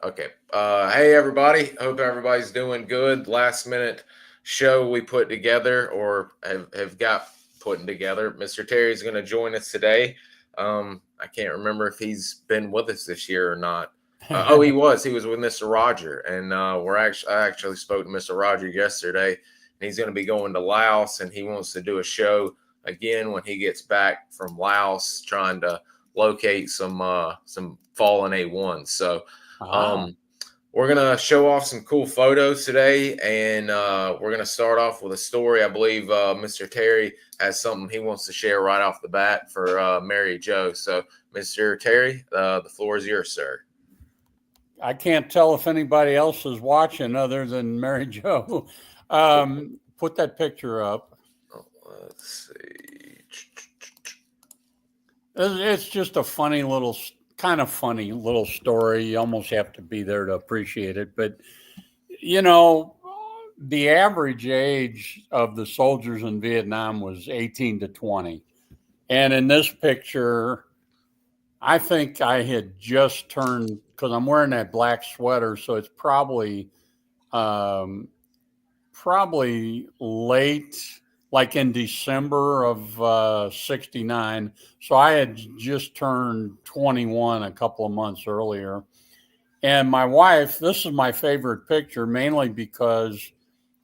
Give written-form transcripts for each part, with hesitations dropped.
Okay. Hey everybody. Hope everybody's doing good. Last minute show we put together or have got putting together. Mr. Terry's going to join us today. I can't remember if he's been with us this year or not. Oh, he was. He was with Mr. Roger, and I actually spoke to Mr. Roger yesterday, and he's going to be going to Laos, and he wants to do a show again when he gets back from Laos, trying to locate some fallen A1s. So we're going to show off some cool photos today, and we're going to start off with a story. I believe Mr. Terry has something he wants to share right off the bat for Mary Jo. So, Mr. Terry, the floor is yours, sir. I can't tell if anybody else is watching other than Mary Jo. Put that picture up. Let's see. It's just a funny little story. You almost have to be there to appreciate it. But, the average age of the soldiers in Vietnam was 18 to 20. And in this picture, I think I had just turned, because I'm wearing that black sweater, so it's probably late, like in December of 69. So I had just turned 21 a couple of months earlier. And my wife, this is my favorite picture, mainly because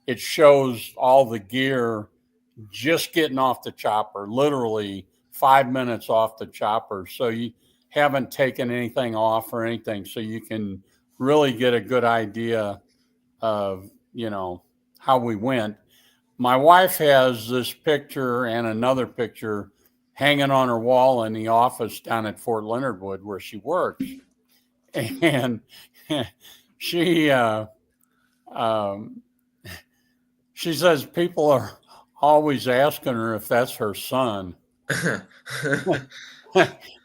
it shows all the gear just getting off the chopper, literally 5 minutes off the chopper. So you haven't taken anything off or anything. So you can really get a good idea of, how we went. My wife has this picture and another picture hanging on her wall in the office down at Fort Leonard Wood where she works. And she says people are always asking her if that's her son.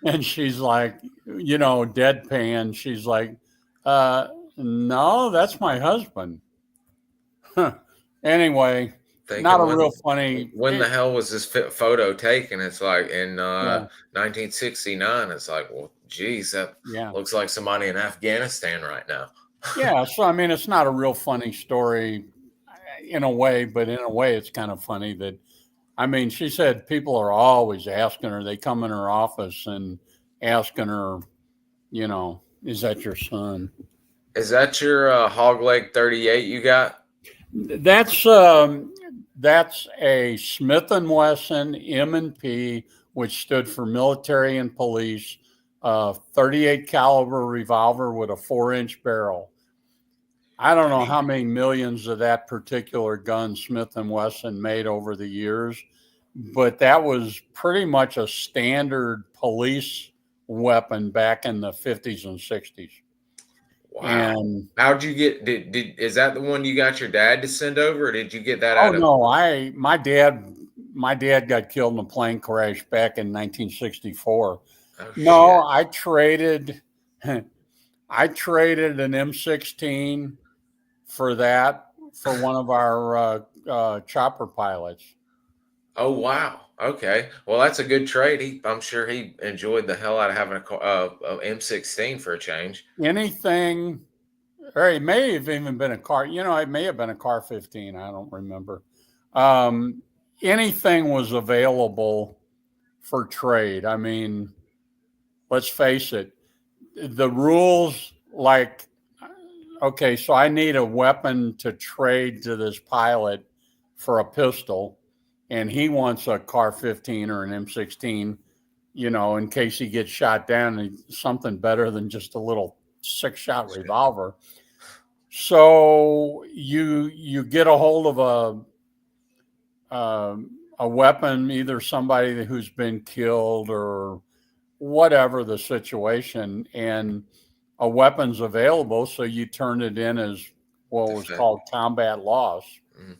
And she's like, deadpan. She's like, no, that's my husband. Anyway, not a real funny. When the hell was this photo taken? It's like in 1969. It's like, well, geez, that looks like somebody in Afghanistan right now. Yeah, so I mean, it's not a real funny story in a way, but in a way, it's kind of funny that, I mean, she said people are always asking her. They come in her office and asking her, is that your son? Is that your hog leg 38 you got? That's a Smith & Wesson M&P, which stood for military and police, 38 caliber revolver with a 4-inch barrel. I don't know how many millions of that particular gun Smith & Wesson made over the years, but that was pretty much a standard police weapon back in the 50s and 60s. Wow. And how'd you get, is that the one you got your dad to send over, or did you get that out of? No, my dad got killed in a plane crash back in 1964. No, I traded an M16 for one of our chopper pilots. Oh, wow. Okay. Well, that's a good trade. I'm sure he enjoyed the hell out of having a M16 for a change. Anything, or it may have even been a car, it may have been a car 15. I don't remember. Anything was available for trade. I mean, let's face it, the rules, like, okay, so I need a weapon to trade to this pilot for a pistol, and he wants a car 15 or an M16, in case he gets shot down, something better than just a little 6-shot revolver. So you get a hold of a weapon, either somebody who's been killed or whatever the situation, and a weapon's available, so you turn it in as what was called combat loss. Mm-hmm.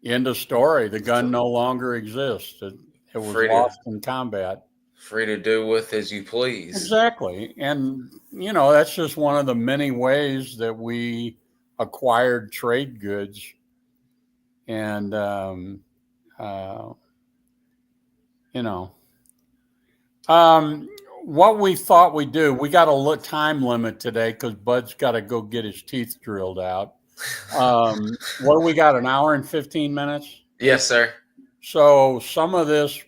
End of story. The gun no longer exists. It was lost in combat. Free to do with as you please. Exactly. And, that's just one of the many ways that we acquired trade goods. And, what we thought we'd do, we got a time limit today because Bud's got to go get his teeth drilled out. What do we got? An hour and 15 minutes? Yes, sir. So some of this,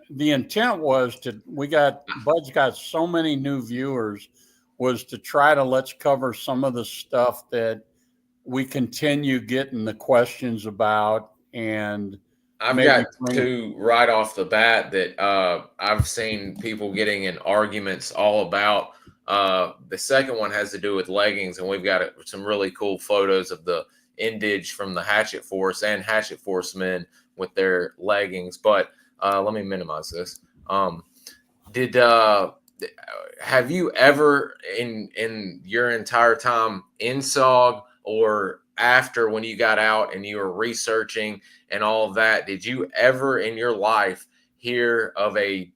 the intent was Bud's got so many new viewers, was to try to let's cover some of the stuff that we continue getting the questions about. And I've got two right off the bat that I've seen people getting in arguments all about. The second one has to do with leggings, and we've got some really cool photos of the Indige from the Hatchet Force and Hatchet Force men with their leggings. But let me minimize this. Have you ever in your entire time in SOG or after, when you got out and you were researching and all of that, did you ever in your life hear of a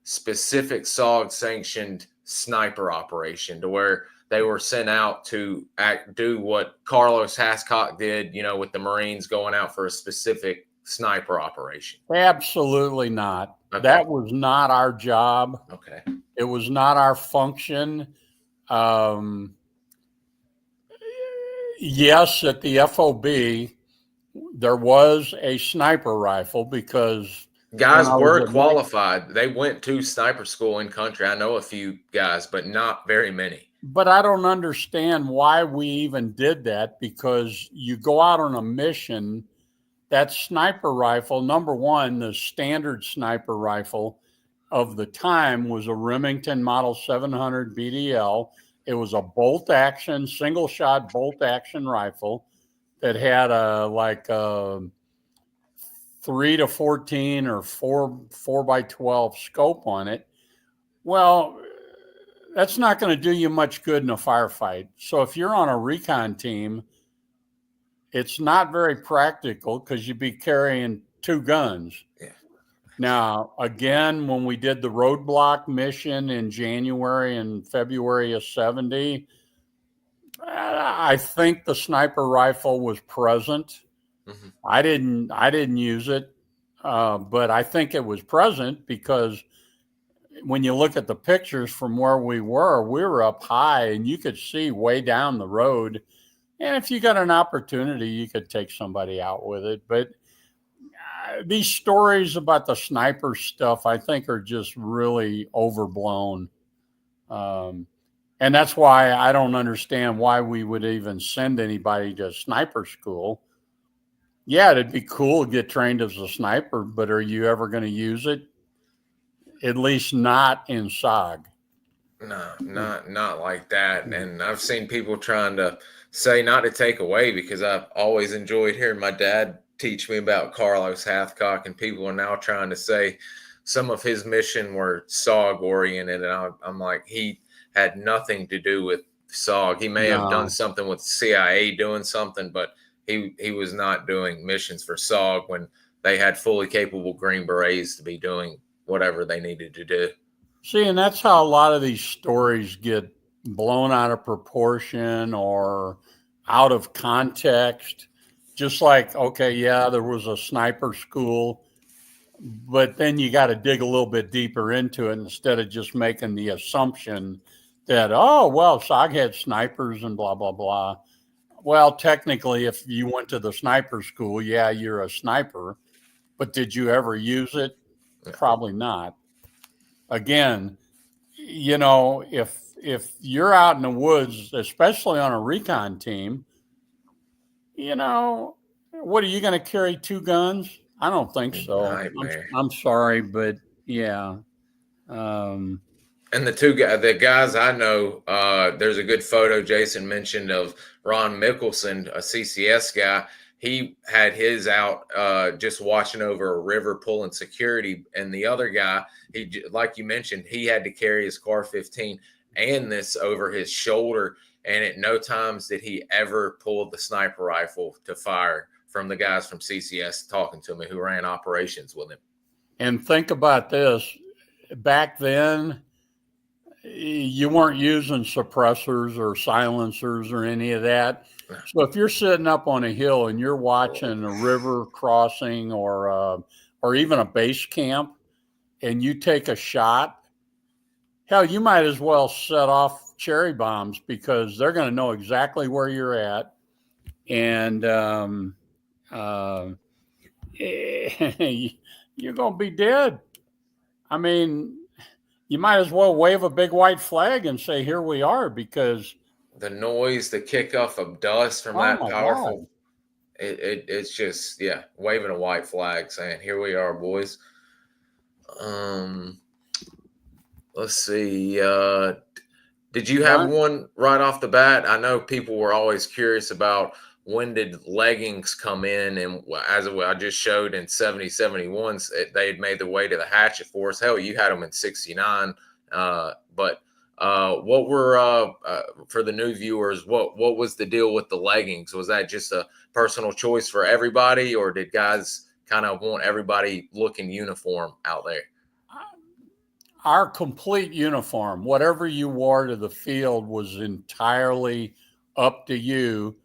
specific SOG sanctioned sniper operation to where they were sent out to do what Carlos Hascock did, with the Marines going out for a specific sniper operation? Absolutely not. Okay. That was not our job. Okay. It was not our function. Yes, at the FOB, there was a sniper rifle because guys were qualified. They went to sniper school in country. I know a few guys, but not very many. But I don't understand why we even did that, because you go out on a mission, that sniper rifle, number one, the standard sniper rifle of the time was a Remington Model 700 BDL. It was a bolt-action, single-shot bolt-action rifle that had a 3-14 or 4x12 scope on it. Well, that's not going to do you much good in a firefight. So if you're on a recon team, it's not very practical because you'd be carrying two guns. Yeah. Now, again, when we did the roadblock mission in January and February of 70, I think the sniper rifle was present. Mm-hmm. I didn't use it, but I think it was present because when you look at the pictures from where we were up high and you could see way down the road. And if you got an opportunity, you could take somebody out with it. But these stories about the sniper stuff, I think, are just really overblown. And that's why I don't understand why we would even send anybody to sniper school. Yeah, it'd be cool to get trained as a sniper, but are you ever going to use it? At least not in SOG. No, not like that. And I've seen people trying to say not to take away, because I've always enjoyed hearing my dad teach me about Carlos Hathcock, and people are now trying to say some of his mission were SOG oriented. And I'm like, he had nothing to do with SOG. He may have done something with CIA doing something, but he was not doing missions for SOG when they had fully capable Green Berets to be doing whatever they needed to do. See, and that's how a lot of these stories get blown out of proportion or out of context. Just like, okay, yeah, there was a sniper school, but then you got to dig a little bit deeper into it instead of just making the assumption that, oh, well, SOG had snipers and blah, blah, blah. Well, technically, if you went to the sniper school, yeah, you're a sniper, but did you ever use it? Probably not. Again, if you're out in the woods, especially on a recon team, what are you going to carry, two guns? I don't think so. I'm sorry, but yeah. And the guys I know, there's a good photo Jason mentioned of Ron Mickelson, a CCS guy. He had his out just watching over a river pulling security. And the other guy, he, like you mentioned, he had to carry his CAR 15 and this over his shoulder. And at no times did he ever pull the sniper rifle to fire, from the guys from CCS talking to me who ran operations with him. And think about this. Back then, you weren't using suppressors or silencers or any of that. So if you're sitting up on a hill and you're watching a river crossing or even a base camp, and you take a shot, hell, you might as well set off cherry bombs because they're going to know exactly where you're at. And you're going to be dead. I mean, you might as well wave a big white flag and say, here we are, because the noise, the kickoff of dust from oh that my powerful, God. it's just, yeah, waving a white flag saying, here we are, boys. Let's see. Did you have one right off the bat? I know people were always curious about when did leggings come in, and as I just showed in 70, 71s, they had made their way to the Hatchet Force. Hell, you had them in 69. But what were for the new viewers? What was the deal with the leggings? Was that just a personal choice for everybody, or did guys kind of want everybody looking uniform out there? Our complete uniform, whatever you wore to the field, was entirely up to you.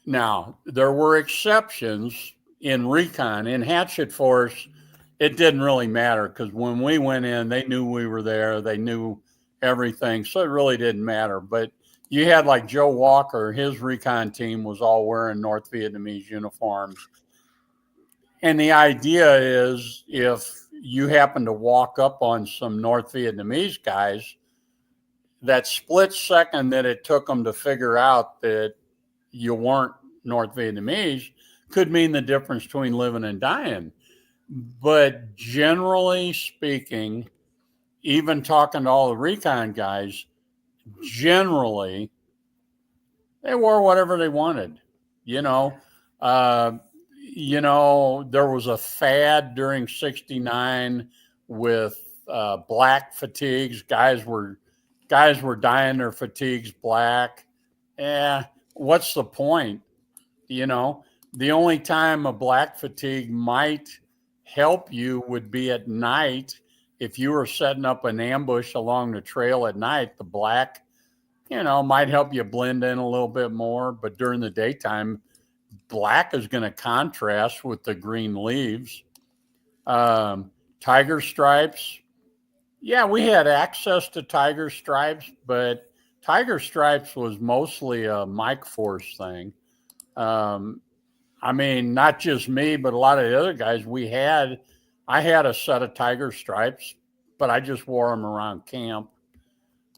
Now, there were exceptions in recon. In Hatchet Force, it didn't really matter because when we went in, they knew we were there. They knew everything. So it really didn't matter. But you had like Joe Walker, his recon team was all wearing North Vietnamese uniforms. And the idea is if you happen to walk up on some North Vietnamese guys, that split second that it took them to figure out that you weren't North Vietnamese could mean the difference between living and dying. But generally speaking, even talking to all the recon guys, generally they wore whatever they wanted. There was a fad during '69 with black fatigues. Guys were dyeing their fatigues black. What's the point? The only time a black fatigue might help you would be at night. If you were setting up an ambush along the trail at night, the black, might help you blend in a little bit more. But during the daytime, black is going to contrast with the green leaves. Tiger stripes. Yeah, we had access to tiger stripes, but tiger stripes was mostly a Mike Force thing. Not just me, but a lot of the other guys. I had a set of tiger stripes, but I just wore them around camp.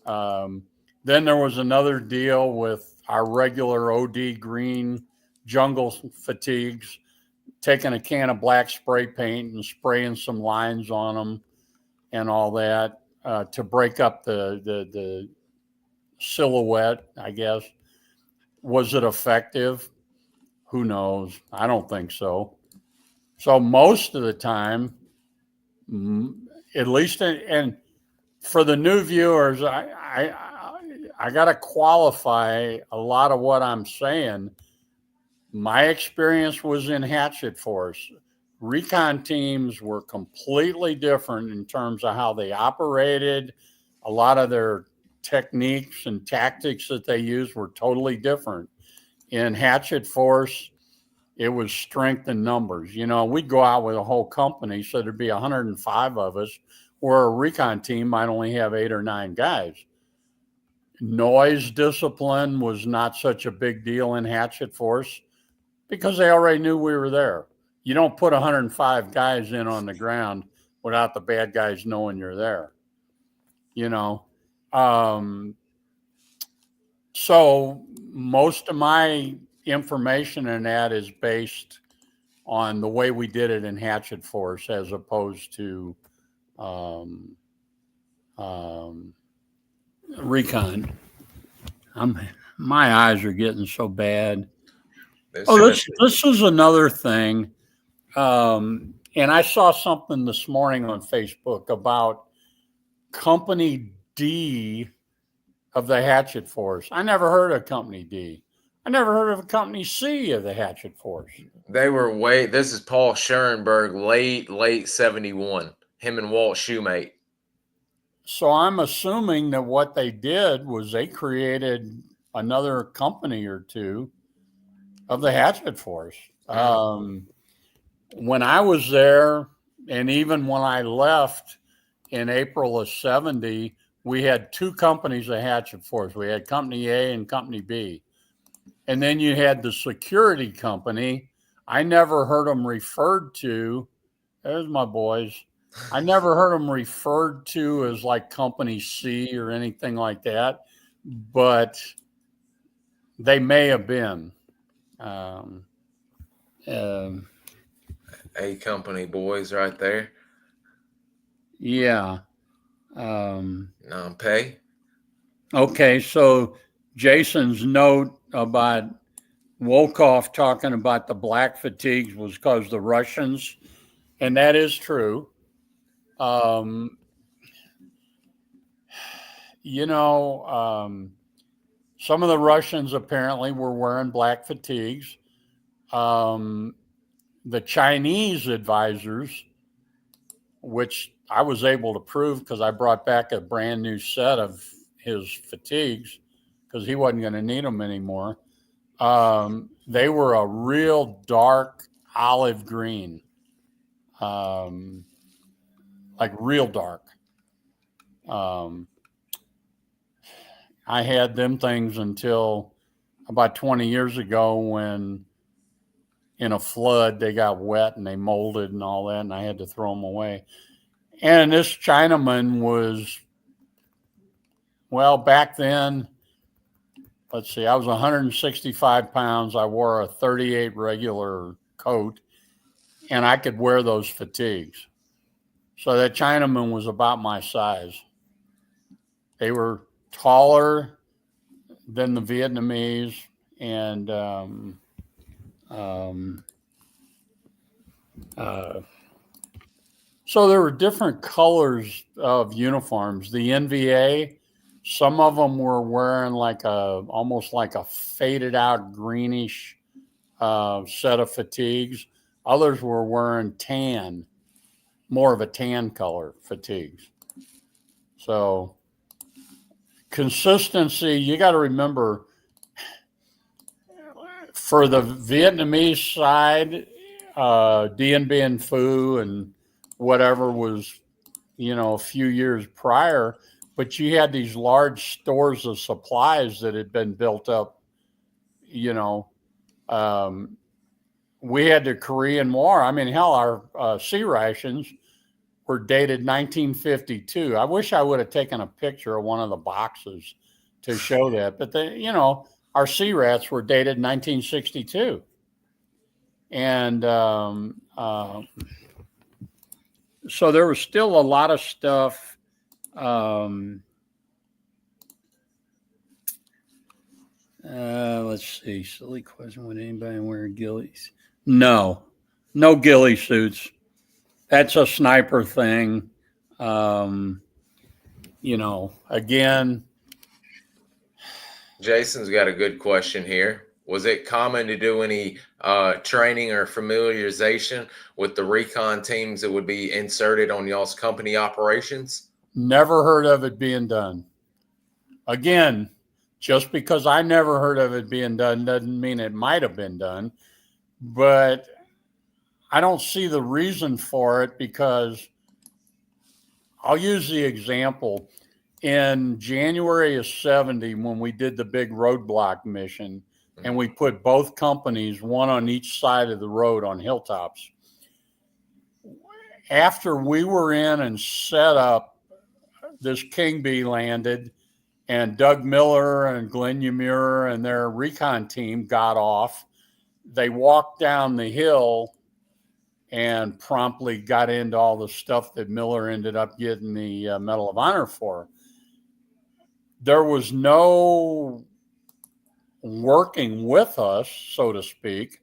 Then there was another deal with our regular OD green jungle fatigues, taking a can of black spray paint and spraying some lines on them and all that to break up the silhouette, I guess. Was it effective? Who knows? I don't think so. So most of the time, at least, and for the new viewers, I got to qualify a lot of what I'm saying. My experience was in Hatchet Force. Recon teams were completely different in terms of how they operated. A lot of their techniques and tactics that they used were totally different. In Hatchet Force, it was strength in numbers. We'd go out with a whole company, so there'd be 105 of us, where a recon team might only have 8 or 9 guys. Noise discipline was not such a big deal in Hatchet Force because they already knew we were there. You don't put 105 guys in on the ground without the bad guys knowing you're there. So most of my information in that is based on the way we did it in Hatchet Force as opposed to recon. My eyes are getting so bad. This is another thing. And I saw something this morning on Facebook about Company D of the Hatchet Force. I never heard of Company D. I never heard of a Company C of the Hatchet Force. They were this is Paul Schoenberg, late 71. Him and Walt Shoemate. So I'm assuming that what they did was they created another company or two of the Hatchet Force. When I was there, and even when I left, in April of 70, we had two companies of Hatchet Force. We had Company A and Company B. And then you had the security company. I never heard them referred to. There's my boys. I never heard them referred to as like Company C or anything like that, but they may have been. A company boys right there. Yeah. Non-pay. Okay, so Jason's note about Wolkoff talking about the black fatigues was because the Russians, and that is true. You know, some of the Russians apparently were wearing black fatigues. The Chinese advisors, which I was able to prove because I brought back a brand new set of his fatigues because he wasn't going to need them anymore. They were a real dark olive green, like real dark. I had them things until about 20 years ago when in a flood they got wet and they molded and all that, and I had to throw them away. And this Chinaman was, well, back then, let's see, I was 165 pounds. I wore a 38 regular coat, and I could wear those fatigues. So that Chinaman was about my size. They were taller than the Vietnamese, and so there were different colors of uniforms. The NVA, some of them were wearing almost like a faded out greenish set of fatigues. Others were wearing tan, more of a tan color fatigues. So consistency, you got to remember, for the Vietnamese side, Dien Bien Phu and whatever was, a few years prior, but you had these large stores of supplies that had been built up. We had the Korean War. I mean, hell, our sea rations were dated 1952. I wish I would have taken a picture of one of the boxes to show that, but our sea rats were dated 1962. And so there was still a lot of stuff. Let's see. Silly question. Would anybody wear ghillies? No ghillie suits. That's a sniper thing. Again. Jason's got a good question here. Was it common to do any training or familiarization with the recon teams that would be inserted on y'all's company operations? Never heard of it being done. Again, just because I never heard of it being done doesn't mean it might have been done. But I don't see the reason for it, because I'll use the example. In January of 70, when we did the big roadblock mission, and we put both companies, one on each side of the road on hilltops, after we were in and set up, this King Bee landed, and Doug Miller and Glenn Yamura and their recon team got off. They walked down the hill and promptly got into all the stuff that Miller ended up getting the Medal of Honor for. There was no working with us, so to speak.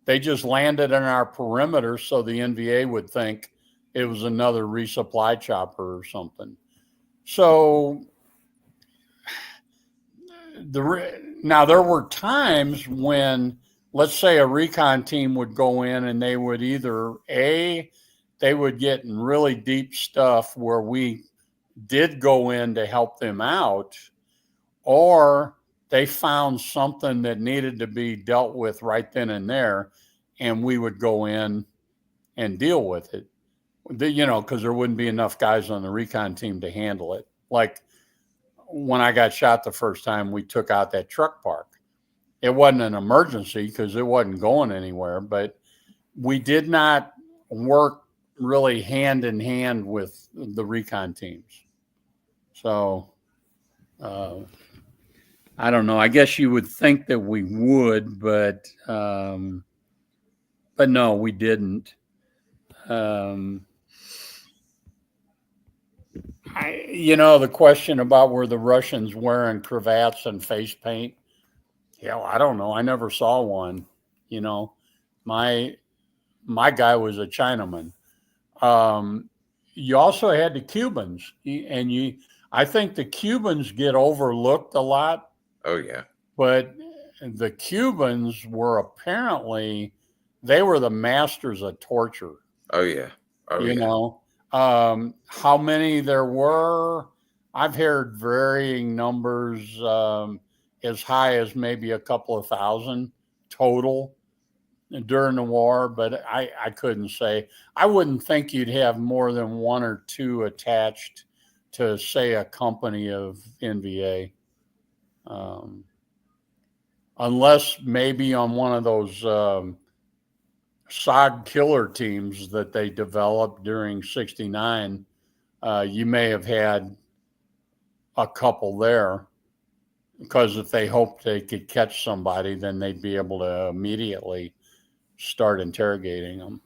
They just landed in our perimeter so the NVA would think it was another resupply chopper or something. So now there were times when, let's say, a recon team would go in and they would either they would get in really deep stuff where we did go in to help them out, or they found something that needed to be dealt with right then and there, and we would go in and deal with it. because there wouldn't be enough guys on the recon team to handle it. Like when I got shot the first time, we took out that truck park. It wasn't an emergency because it wasn't going anywhere, but we did not work really hand in hand with the recon teams. So I don't know. I guess you would think that we would, but no, we didn't. The question about were the Russians wearing cravats and face paint? I don't know. I never saw one. My guy was a Chinaman. You also had the Cubans, and I think the Cubans get overlooked a lot. Oh yeah. But the Cubans were apparently they were the masters of torture. Oh yeah. How many there were, I've heard varying numbers, as high as maybe a couple of thousand total during the war, but I couldn't say. I wouldn't think you'd have more than one or two attached to, say, a company of NVA. Unless maybe on one of those SOG killer teams that they developed during '69, you may have had a couple there, because if they hoped they could catch somebody, then they'd be able to immediately start interrogating them.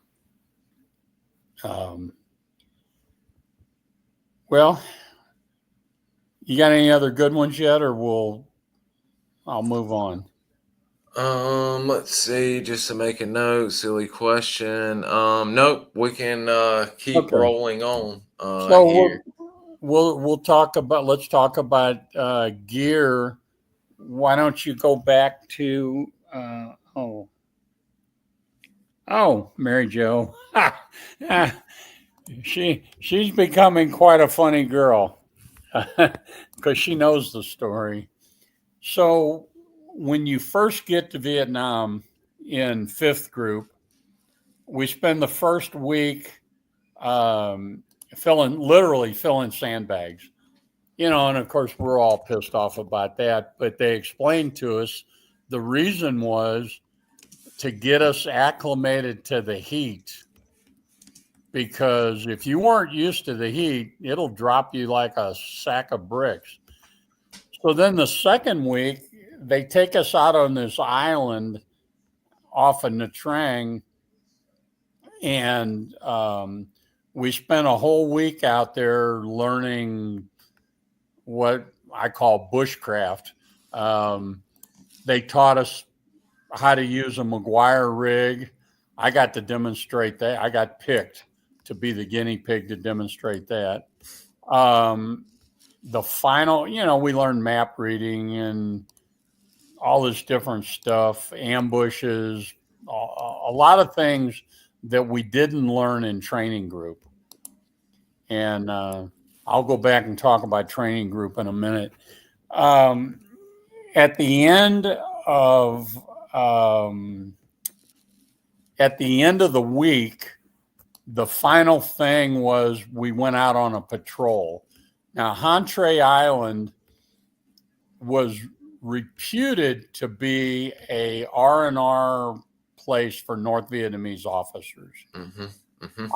Well, you got any other good ones yet, or I'll move on? Let's see, just to make a note, silly question. Nope, we can keep rolling on. So here. We'll talk about, let's talk about gear. Why don't you go back to Mary Jo. She's becoming quite a funny girl because she knows the story. So when you first get to Vietnam in 5th Group, we spend the first week literally filling sandbags. And of course we're all pissed off about that, but they explained to us the reason was to get us acclimated to the heat, because if you weren't used to the heat, it'll drop you like a sack of bricks. So then the second week, they take us out on this island off of Nha Trang, and we spent a whole week out there learning what I call bushcraft. They taught us how to use a McGuire rig. I got to demonstrate that. I got picked to be the guinea pig to demonstrate that. The final, we learned map reading and all this different stuff, ambushes, a lot of things that we didn't learn in training group. And I'll go back and talk about training group in a minute. At the end of the week, the final thing was we went out on a patrol. Now, Hantre Island was reputed to be a R&R place for North Vietnamese officers. Mm-hmm. Mm-hmm.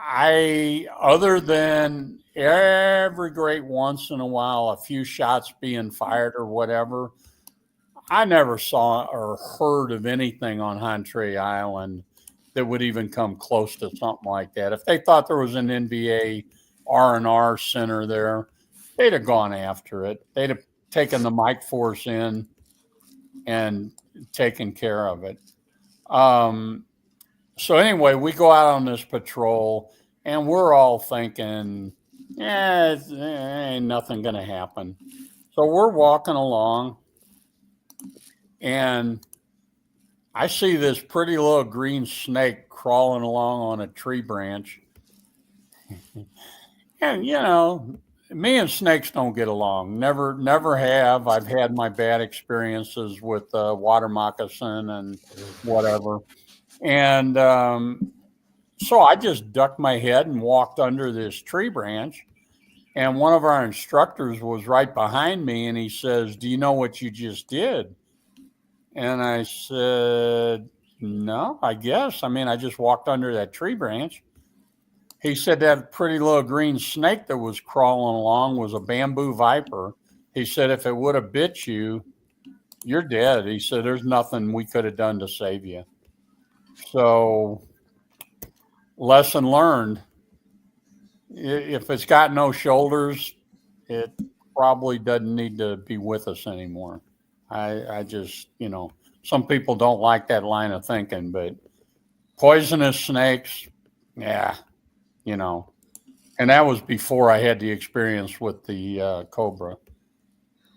I other than every great once in a while, a few shots being fired or whatever, I never saw or heard of anything on Hantre Island that would even come close to something like that. If they thought there was an NBA R&R center there, they'd have gone after it. They'd have taken the Mike Force in and taken care of it. So anyway, we go out on this patrol, and we're all thinking, ain't nothing going to happen. So we're walking along, and I see this pretty little green snake crawling along on a tree branch. And, me and snakes don't get along. Never have. I've had my bad experiences with water moccasin and whatever. And So I just ducked my head and walked under this tree branch. And one of our instructors was right behind me, and he says, "Do you know what you just did?" And I said, "No, I guess. I mean, I just walked under that tree branch." He said that pretty little green snake that was crawling along was a bamboo viper. He said if it would have bit you, you're dead. He said there's nothing we could have done to save you. So, lesson learned. If it's got no shoulders, it probably doesn't need to be with us anymore. I just, some people don't like that line of thinking, but poisonous snakes, yeah, and that was before I had the experience with the cobra.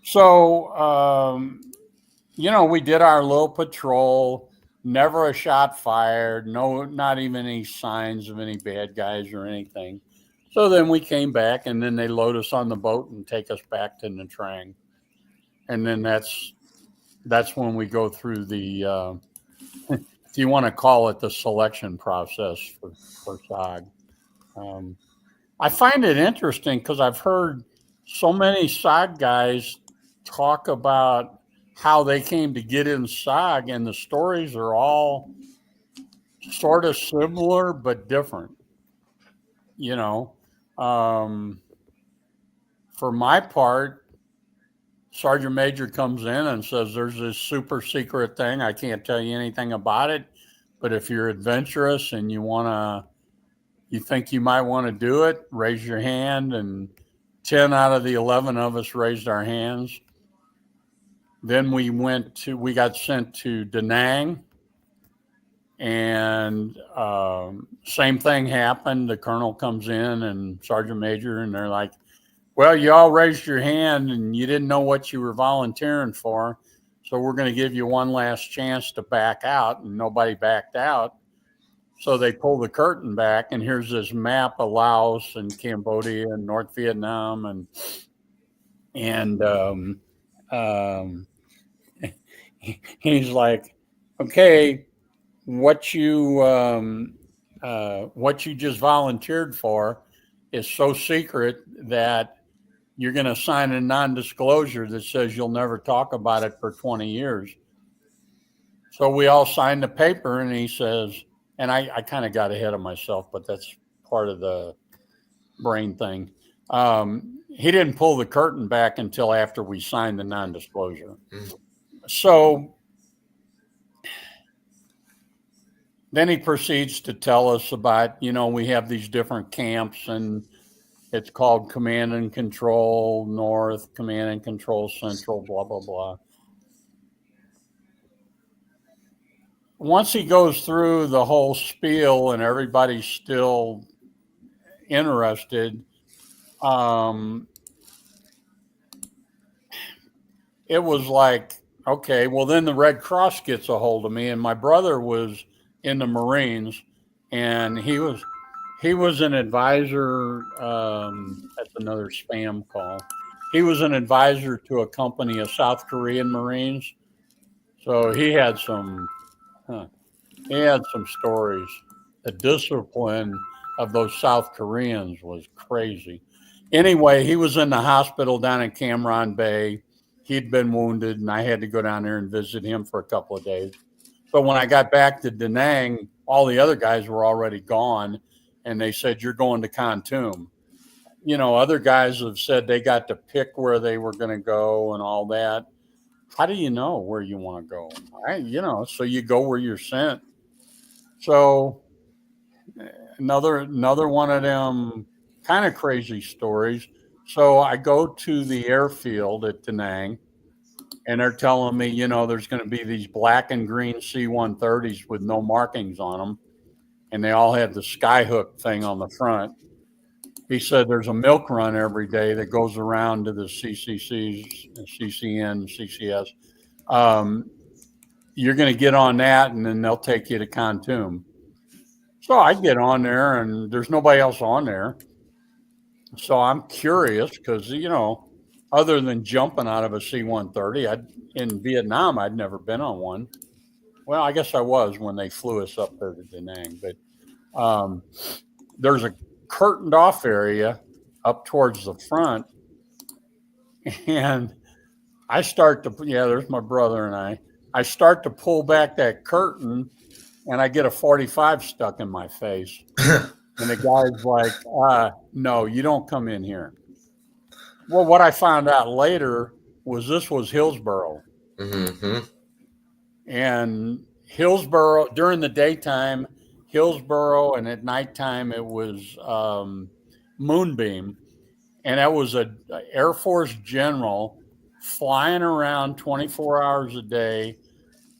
So, we did our little patrol, never a shot fired, no, not even any signs of any bad guys or anything. So then we came back, and then they load us on the boat and take us back to Nha Trang. And then that's when we go through the, if you want to call it the selection process for SOG. I find it interesting because I've heard so many SOG guys talk about how they came to get in SOG, and the stories are all sort of similar but different. For my part, Sergeant Major comes in and says, "There's this super secret thing. I can't tell you anything about it, but if you're adventurous and you think you might want to do it, raise your hand." And 10 out of the 11 of us raised our hands. Then we got sent to Da Nang, and same thing happened. The colonel comes in and Sergeant Major, and they're like, "Well, you all raised your hand and you didn't know what you were volunteering for, so we're going to give you one last chance to back out." And nobody backed out. So they pull the curtain back, and here's this map of Laos and Cambodia and North Vietnam, and he's like, "Okay, what you just volunteered for is so secret that you're going to sign a non-disclosure that says you'll never talk about it for 20 years. So we all signed the paper, and he says, and I kind of got ahead of myself, but that's part of the brain thing. He didn't pull the curtain back until after we signed the non-disclosure. So then he proceeds to tell us about, we have these different camps, and it's called Command and Control North, Command and Control Central, blah, blah, blah. Once he goes through the whole spiel and everybody's still interested, it was like, okay, well, then the Red Cross gets a hold of me, and my brother was in the Marines, and he was an advisor. That's another spam call. He was an advisor to a company of South Korean Marines, so he had some stories. The discipline of those South Koreans was crazy. Anyway, he was in the hospital down in Cam Ranh Bay. He'd been wounded, and I had to go down there and visit him for a couple of days. So when I got back to Da Nang, all the other guys were already gone, and they said, "You're going to Kontum." Other guys have said they got to pick where they were going to go and all that. How do you know where you want to go? So you go where you're sent. So another one of them kind of crazy stories. So I go to the airfield at Da Nang, and they're telling me, there's going to be these black and green C-130s with no markings on them, and they all have the skyhook thing on the front. He said there's a milk run every day that goes around to the CCCs, CCN, CCS. You're going to get on that, and then they'll take you to Kontum. So I get on there, and there's nobody else on there. So I'm curious because, other than jumping out of a C-130, in Vietnam, I'd never been on one. Well, I guess I was when they flew us up there to Da Nang. But There's a curtained off area up towards the front, and I start to, yeah, there's my brother and I start to pull back that curtain, and I get a 45 stuck in my face. And the guy's like, no, you don't come in here. Well, what I found out later was this was Hillsboro. Mm-hmm. And Hillsboro, during the daytime, Hillsboro, and at nighttime, it was Moonbeam. And that was a Air Force general flying around 24 hours a day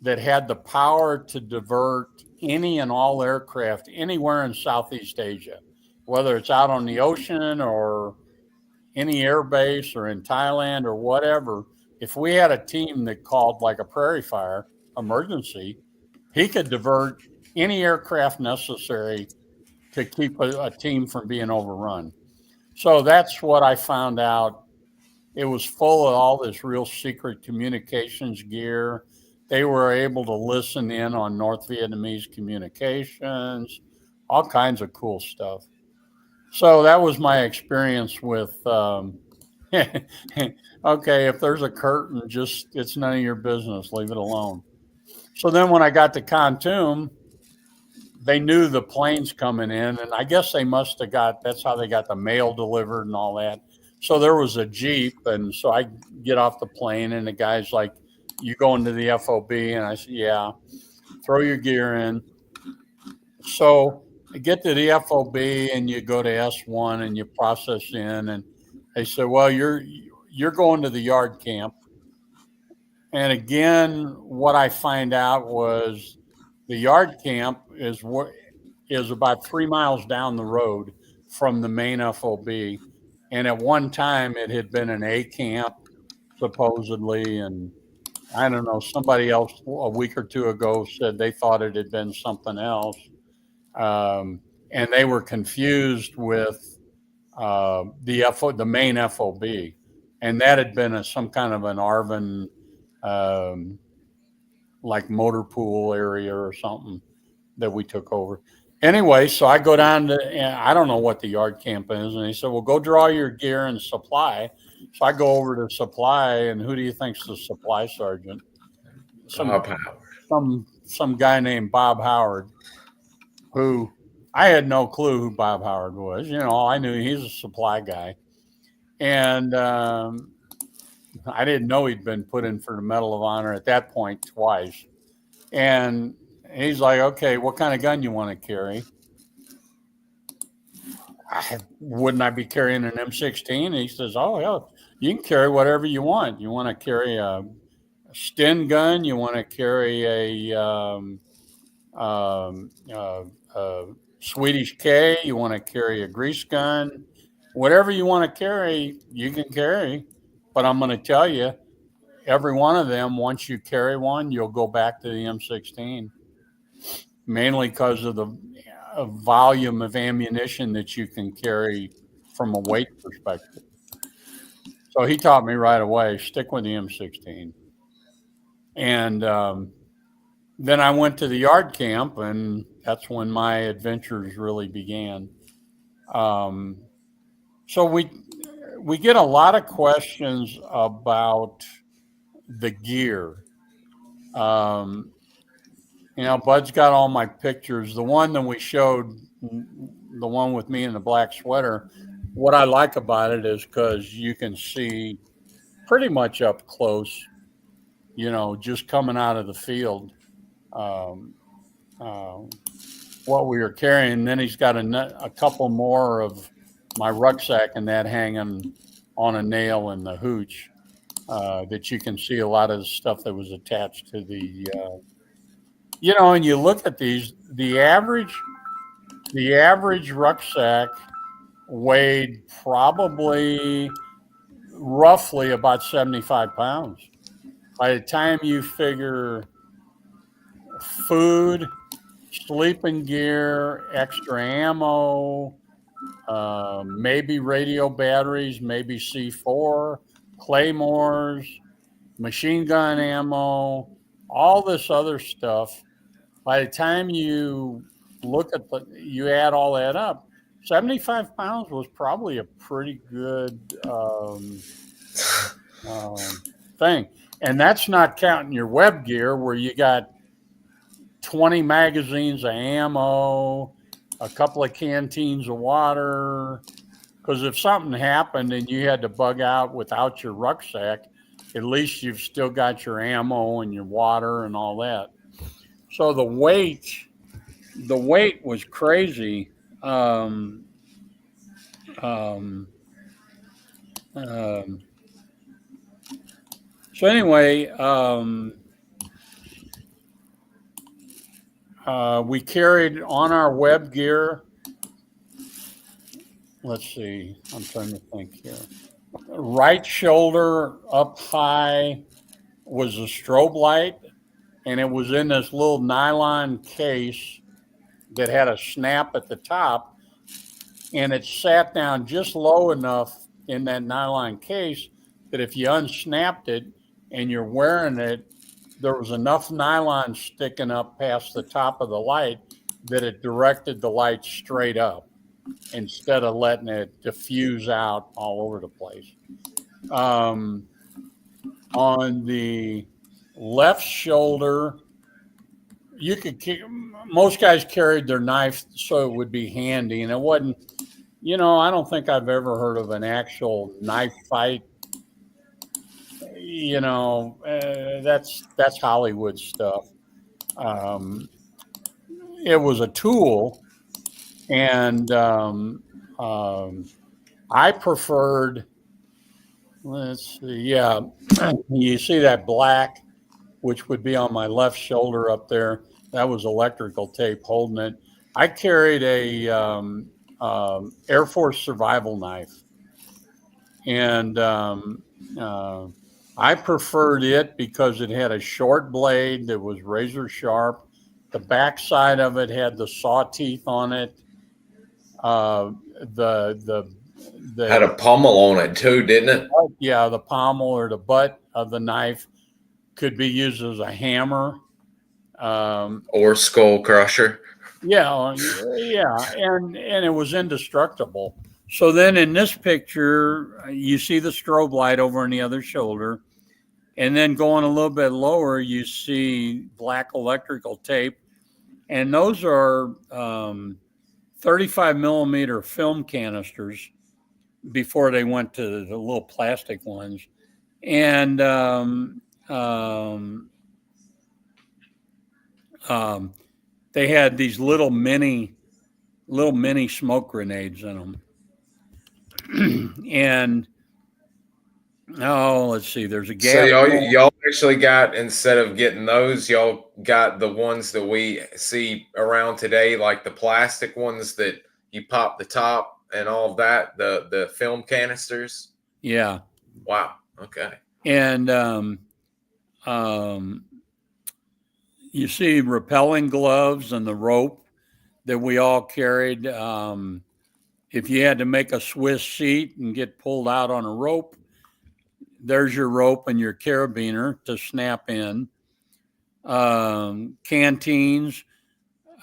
that had the power to divert any and all aircraft anywhere in Southeast Asia, whether it's out on the ocean or any air base or in Thailand or whatever. If we had a team that called like a prairie fire emergency, he could divert any aircraft necessary to keep a team from being overrun. So that's what I found out. It was full of all this real secret communications gear. They were able to listen in on North Vietnamese communications, all kinds of cool stuff. So that was my experience with. Okay, if there's a curtain, just it's none of your business. Leave it alone. So then when I got to Khartoum, they knew the planes coming in, and I guess they must have that's how they got the mail delivered and all that. So there was a Jeep, and so I get off the plane, and the guy's like, you going to the FOB? And I said, yeah, throw your gear in. So I get to the FOB, and you go to S1, and you process in, and they said, well, you're going to the yard camp. And again, what I find out was the yard camp is about 3 miles down the road from the main FOB. And at one time, it had been an A camp, supposedly. And I don't know, somebody else a week or two ago said they thought it had been something else. And they were confused with the main FOB. And that had been some kind of an ARVN, like motor pool area or something that we took over. Anyway, so I go down to, I don't know what the yard camp is. And he said, well, go draw your gear and supply. So I go over to supply, and who do you think's the supply sergeant? Bob Howard. Some guy named Bob Howard, who I had no clue who Bob Howard was. You know, I knew he's a supply guy. And I didn't know he'd been put in for the Medal of Honor at that point twice. And he's like, okay, what kind of gun you want to carry? Wouldn't I be carrying an M16? And he says, oh, hell, you can carry whatever you want. You want to carry a Sten gun? You want to carry a Swedish K? You want to carry a grease gun? Whatever you want to carry, you can carry. But I'm going to tell you, every one of them, once you carry one, you'll go back to the M16, mainly because of the volume of ammunition that you can carry from a weight perspective. So he taught me right away, stick with the M16. And then I went to the yard camp, and that's when my adventures really began. So we get a lot of questions about the gear. You know, Bud's got all my pictures. The one that we showed, the one with me in the black sweater, what I like about it is because you can see pretty much up close, you know, just coming out of the field, what we were carrying. And then he's got a couple more of my rucksack and that hanging on a nail in the hooch, that you can see a lot of the stuff that was attached to the, you know, and you look at these, the average rucksack weighed probably roughly about 75 pounds. By the time you figure food, sleeping gear, extra ammo, maybe radio batteries, maybe C4, claymores, machine gun ammo, all this other stuff, by the time you look at you add all that up, 75 pounds was probably a pretty good thing. And that's not counting your web gear where you got 20 magazines of ammo, a couple of canteens of water. Because if something happened and you had to bug out without your rucksack, at least you've still got your ammo and your water and all that. So the weight was crazy. Um, um, um, so anyway, we carried on our web gear. Let's see. I'm trying to think here. Right shoulder up high was a strobe light, and it was in this little nylon case that had a snap at the top, and it sat down just low enough in that nylon case that if you unsnapped it and you're wearing it, there was enough nylon sticking up past the top of the light that it directed the light straight up instead of letting it diffuse out all over the place. On the left shoulder, most guys carried their knife so it would be handy, and it wasn't, I don't think I've ever heard of an actual knife fight. That's Hollywood stuff. It was a tool, and I preferred, let's see, yeah, you see that black, which would be on my left shoulder up there. That was electrical tape holding it. I carried a Air Force survival knife, and I preferred it because it had a short blade that was razor sharp. The back side of it had the saw teeth on it. The had a pommel on it too, didn't it? Yeah, the pommel or the butt of the knife could be used as a hammer or skull crusher. Yeah, and it was indestructible. So then in this picture, you see the strobe light over on the other shoulder, and then going a little bit lower, you see black electrical tape, and those are 35 millimeter film canisters before they went to the little plastic ones, and they had these little mini smoke grenades in them. And let's see, there's a gas. So y'all actually got, instead of getting those, y'all got the ones that we see around today, like the plastic ones that you pop the top and all of that, the film canisters. Yeah. Wow. Okay. And you see rappelling gloves and the rope that we all carried. If you had to make a Swiss seat and get pulled out on a rope, there's your rope and your carabiner to snap in. Canteens.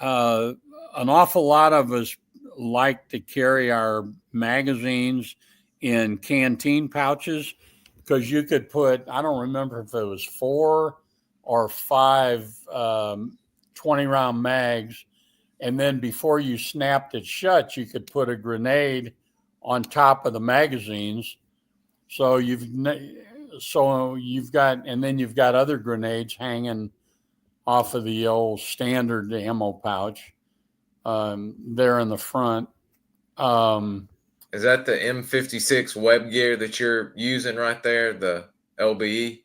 An awful lot of us like to carry our magazines in canteen pouches because you could put, I don't remember if it was 4 or 5 20-round mags. And then before you snapped it shut, you could put a grenade on top of the magazines. So you've got, and then you've got other grenades hanging off of the old standard ammo pouch there in the front. Is that the M56 web gear that you're using right there, the LBE?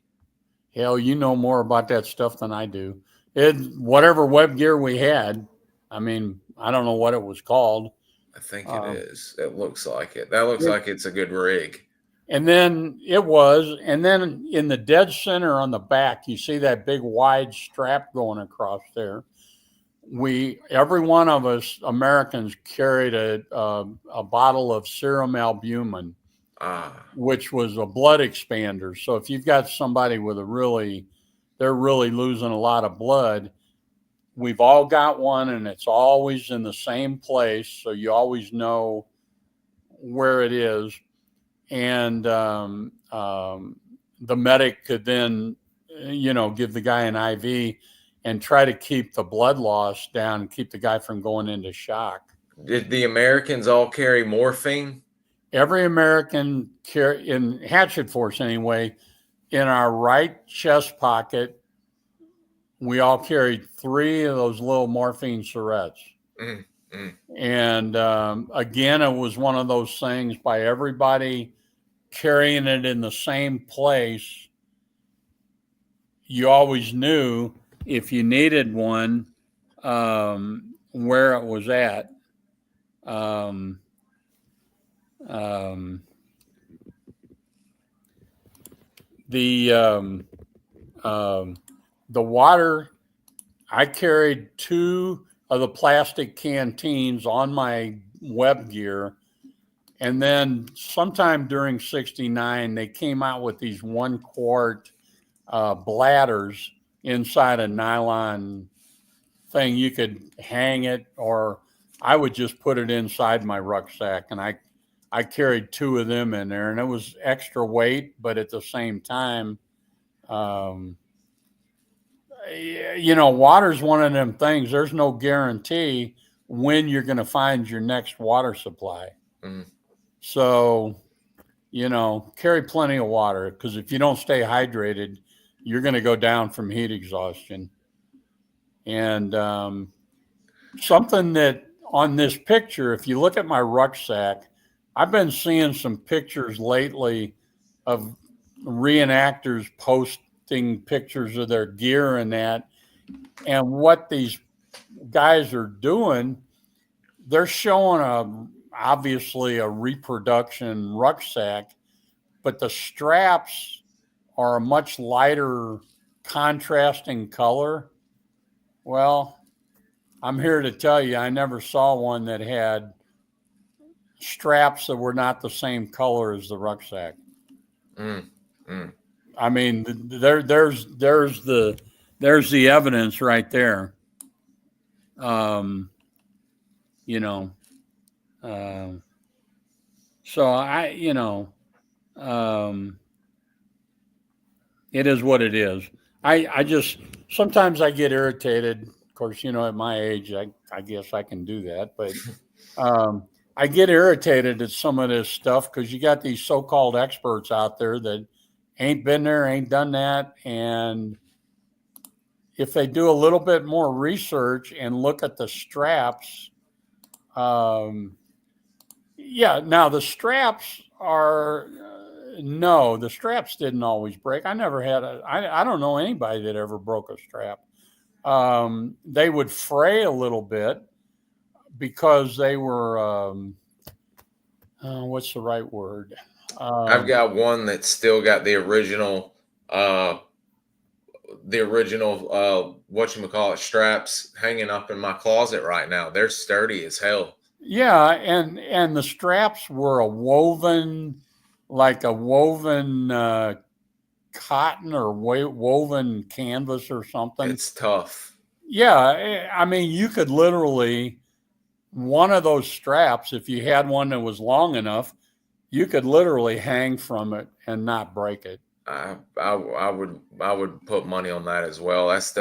Hell, you know more about that stuff than I do. Whatever web gear we had, I mean, I don't know what it was called. I think it is. It looks like it. That looks like it's a good rig. And then in the dead center on the back, you see that big wide strap going across there. Every one of us Americans carried a bottle of serum albumin, which was a blood expander. So if you've got somebody with they're really losing a lot of blood, we've all got one, and it's always in the same place, so you always know where it is. And the medic could then, give the guy an IV and try to keep the blood loss down and keep the guy from going into shock. Did the Americans all carry morphine? Every American in Hatchet Force anyway, in our right chest pocket, we all carried 3 of those little morphine syrettes. And again, it was one of those things by everybody carrying it in the same place. You always knew if you needed one, where it was at. The water, I carried 2 of the plastic canteens on my web gear. And then sometime during 69, they came out with these 1 quart bladders inside a nylon thing. You could hang it, or I would just put it inside my rucksack. And I carried 2 of them in there, and it was extra weight, but at the same time, water's one of them things. There's no guarantee when you're going to find your next water supply. So, carry plenty of water, because if you don't stay hydrated, you're going to go down from heat exhaustion. And something that on this picture, if you look at my rucksack, I've been seeing some pictures lately of reenactors posting pictures of their gear and that. And what these guys are doing, they're showing obviously a reproduction rucksack, but the straps are a much lighter contrasting color. Well, I'm here to tell you, I never saw one that had straps that were not the same color as the rucksack. I mean, there's the evidence right there. So it is what it is. I just, sometimes I get irritated. Of course, at my age, I guess I can do that, but I get irritated at some of this stuff because you got these so-called experts out there that ain't been there, ain't done that. And if they do a little bit more research and look at the straps, now the straps are, no, the straps didn't always break. I never had I don't know anybody that ever broke a strap. They would fray a little bit because they were, what's the right word? I've got one that's still got the original whatchamacallit straps hanging up in my closet right now. They're sturdy as hell. Yeah, and the straps were a woven cotton or woven canvas or something. It's tough. Yeah, I mean, you could literally, one of those straps, if you had one that was long enough, you could literally hang from it and not break it. I would put money on that as well. That's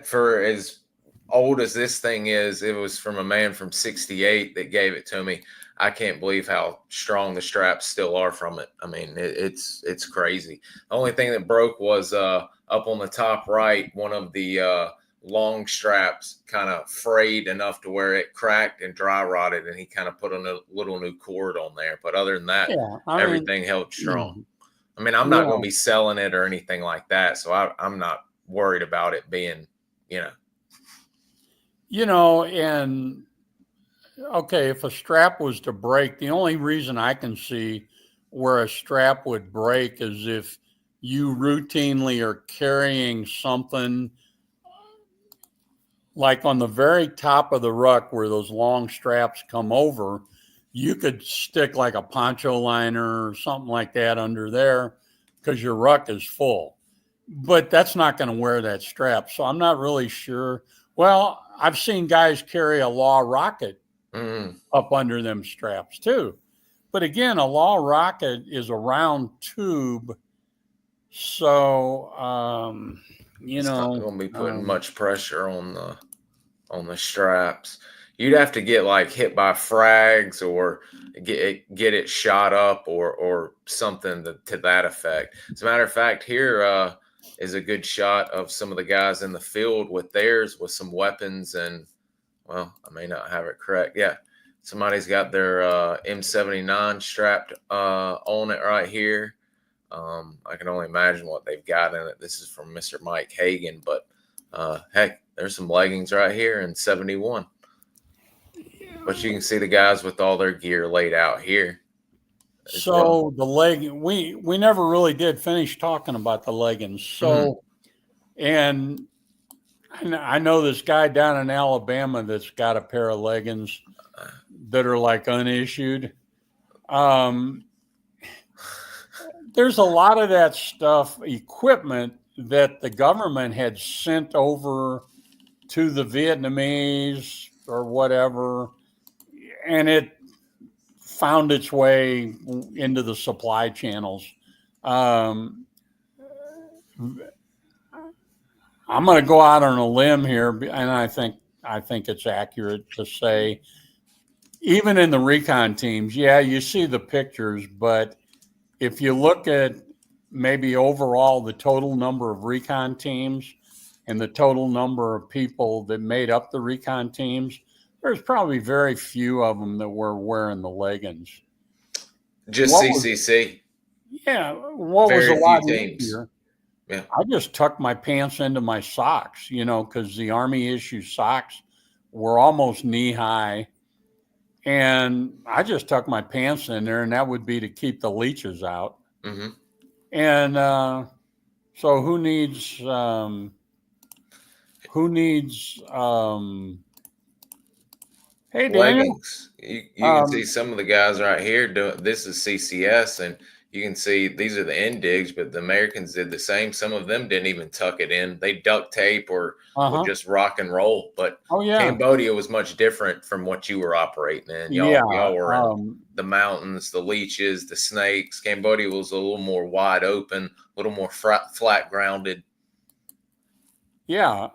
for as old as this thing is, it was from a man from 68 that gave it to me. I can't believe how strong the straps still are from it. I mean, it's crazy. The only thing that broke was up on the top right, one of the long straps kind of frayed enough to where it cracked and dry rotted, and he kind of put a little new cord on there. But other than that, everything held strong. I mean, I'm not going to be selling it or anything like that, so I'm not worried about it being, and okay, if a strap was to break, the only reason I can see where a strap would break is if you routinely are carrying something like on the very top of the ruck where those long straps come over. You could stick like a poncho liner or something like that under there because your ruck is full. But that's not going to wear that strap. So I'm not really sure Well, I've seen guys carry a law rocket Mm, up under them straps too. But again, a law rocket is a round tube. So, it's not going to be putting much pressure on the straps. You'd have to get like hit by frags or get it shot up or something to that effect. As a matter of fact, here is a good shot of some of the guys in the field with theirs with some weapons and well, I may not have it correct. Yeah, somebody's got their M79 strapped on it right here. I can only imagine what they've got in it. This is from Mr. Mike Hagan, but heck, there's some leggings right here in 71. But you can see the guys with all their gear laid out here. So the leg, we never really did finish talking about the leggings. So, and I know this guy down in Alabama that's got a pair of leggings that are like unissued. There's a lot of that stuff, equipment that the government had sent over to the Vietnamese or whatever, and it found its way into the supply channels. I'm going to go out on a limb here, and I think it's accurate to say, even in the recon teams, yeah, you see the pictures, but if you look at maybe overall the total number of recon teams and the total number of people that made up the recon teams, there's probably very few of them that were wearing the leggings. Just CCC. What was a lot easier? Yeah. I just tucked my pants into my socks, because the Army issue socks were almost knee high. And I just tucked my pants in there, and that would be to keep the leeches out. Mm-hmm. And so who needs hey, leggings? You can see some of the guys right here doing this is CCS, and you can see these are the indigs, but the Americans did the same. Some of them didn't even tuck it in; they duct tape or would just rock and roll. But Cambodia was much different from what you were operating in. Y'all were in the mountains, the leeches, the snakes. Cambodia was a little more wide open, a little more flat grounded. Yeah.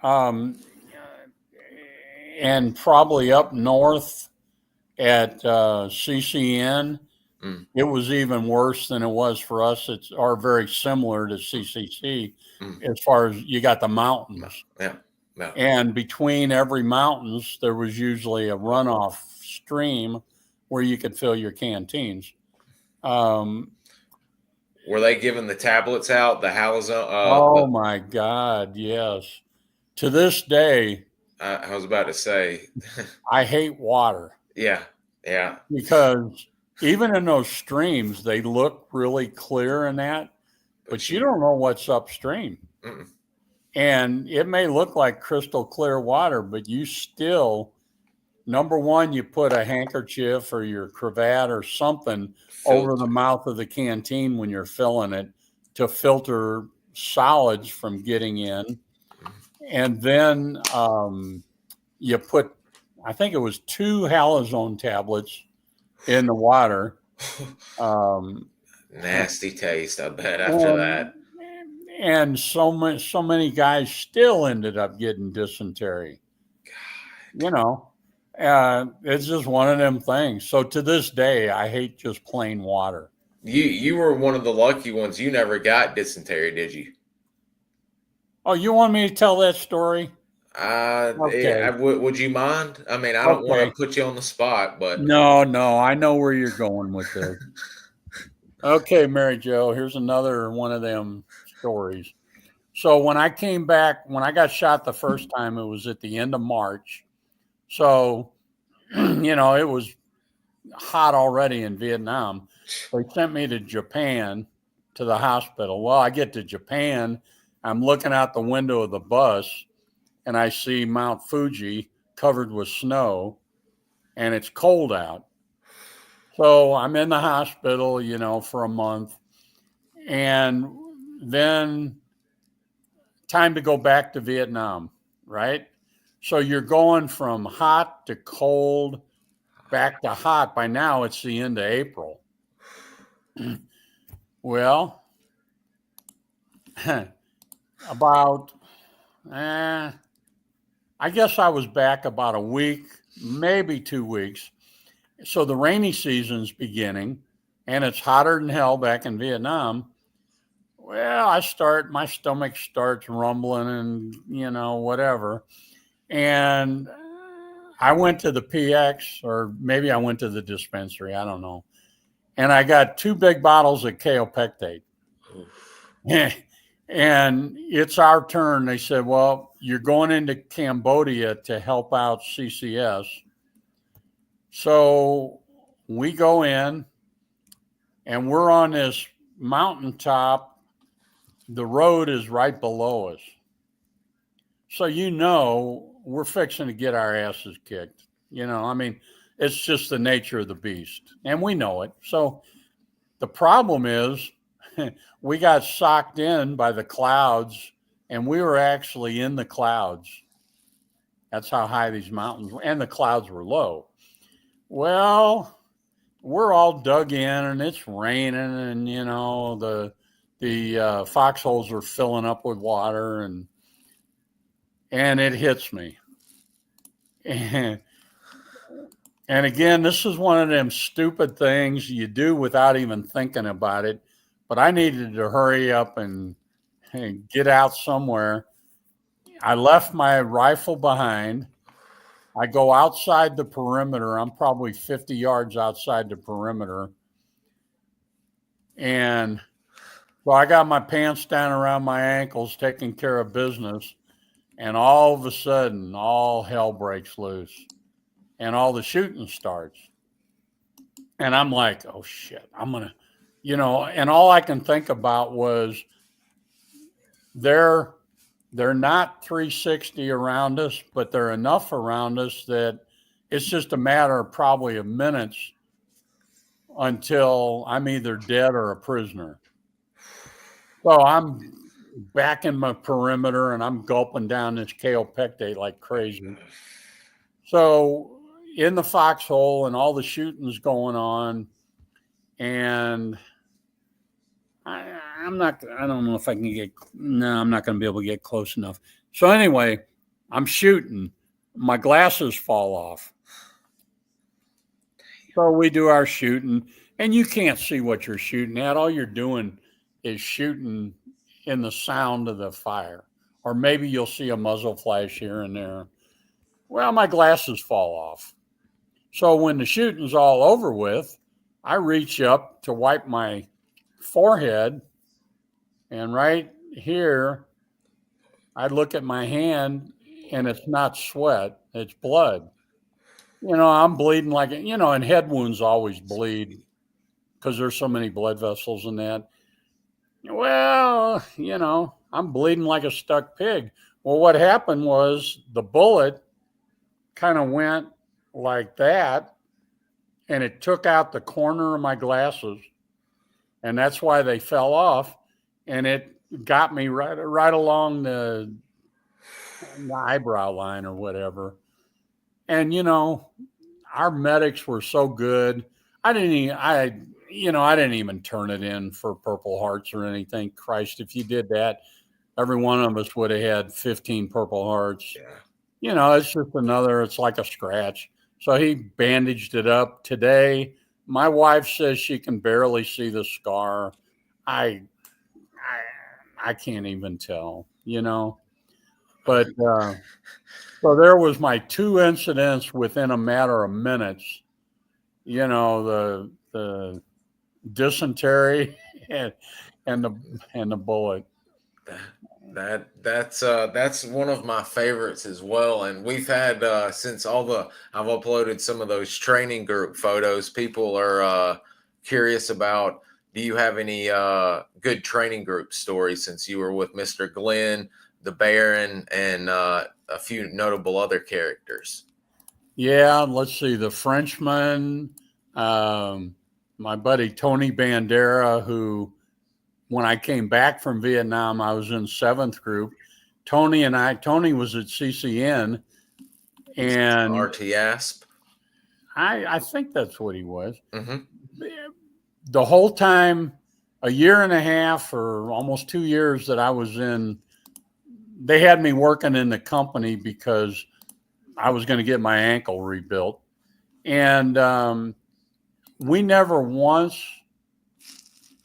And probably up north at CCN, it was even worse than it was for us. It's very similar to CCC as far as you got the mountains. Yeah. And between every mountains, there was usually a runoff stream where you could fill your canteens. Were they giving the tablets out, the halazon? Oh my God, yes. To this day, I was about to say, I hate water. Yeah. Because even in those streams, they look really clear in that, but you don't know what's upstream. Mm-mm. And it may look like crystal clear water, but you still, number one, you put a handkerchief or your cravat or something over the mouth of the canteen when you're filling it to filter solids from getting in. And then you put, I think it was 2 halazone tablets in the water. Nasty taste, I bet, after that. And so many guys still ended up getting dysentery. God. It's just one of them things. So to this day, I hate just plain water. You were one of the lucky ones. You never got dysentery, did you? Oh, you want me to tell that story? Okay. Would you mind? I mean, I don't want to put you on the spot, but no, I know where you're going with this. Okay, Mary Jo, here's another one of them stories. So when I came back, when I got shot the first time, it was at the end of March. So, it was hot already in Vietnam. They sent me to Japan, to the hospital. Well, I get to Japan, I'm looking out the window of the bus, and I see Mount Fuji covered with snow, and it's cold out. So I'm in the hospital, for a month. And then time to go back to Vietnam, right? So you're going from hot to cold, back to hot. By now, it's the end of April. Well, about, I guess I was back about a week, maybe 2 weeks. So the rainy season's beginning, and it's hotter than hell back in Vietnam. Well, my stomach starts rumbling and, whatever. And I went to the PX, or maybe I went to the dispensary. I don't know. And I got 2 big bottles of kaopectate. And it's our turn. They said, well, you're going into Cambodia to help out CCS. So we go in, and we're on this mountaintop. The road is right below us. So, we're fixing to get our asses kicked. It's just the nature of the beast. And we know it. So the problem is we got socked in by the clouds, and we were actually in the clouds. That's how high these mountains were. And the clouds were low. Well, we're all dug in, and it's raining, and, the foxholes are filling up with water, and it hits me. And again, this is one of them stupid things you do without even thinking about it. But I needed to hurry up and get out somewhere. I left my rifle behind. I go outside the perimeter. I'm probably 50 yards outside the perimeter. And so I got my pants down around my ankles, taking care of business. And all of a sudden, all hell breaks loose. And all the shooting starts. And I'm like, oh, shit, I'm going to, and all I can think about was they're not 360 around us, but they're enough around us that it's just a matter of probably of minutes until I'm either dead or a prisoner. So I'm back in my perimeter, and I'm gulping down this kaopectate like crazy. So in the foxhole, and all the shooting's going on, and I don't know if I can I'm not going to be able to get close enough. So anyway, I'm shooting. My glasses fall off. So we do our shooting, and you can't see what you're shooting at. All you're doing is shooting in the sound of the fire. Or maybe you'll see a muzzle flash here and there. Well, my glasses fall off. So when the shooting's all over with, I reach up to wipe my forehead, and right here, I look at my hand, and it's not sweat, it's blood. I'm bleeding like, and head wounds always bleed because there's so many blood vessels in that. Well, I'm bleeding like a stuck pig. Well, what happened was the bullet kind of went like that, and it took out the corner of my glasses, and that's why they fell off, and it got me right along the eyebrow line or whatever. And our medics were so good. I didn't even turn it in for Purple Hearts or anything. Christ, if you did that, every one of us would have had 15 Purple Hearts. Yeah. It's just it's like a scratch. So he bandaged it up. Today, my wife says she can barely see the scar. I can't even tell, But so there was my 2 incidents within a matter of minutes. The dysentery and the bullet. That's one of my favorites as well. And we've had since I've uploaded some of those training group photos. People are curious about, do you have any good training group stories since you were with Mr. Glenn, the Baron, and a few notable other characters? Yeah, let's see. The Frenchman, my buddy Tony Bandera, who, when I came back from Vietnam, I was in 7th group. Tony was at CCN. And RT Asp. I think that's what he was. Mm-hmm. The whole time, a year and a half or almost 2 years that I was in, they had me working in the company because I was going to get my ankle rebuilt. And we never once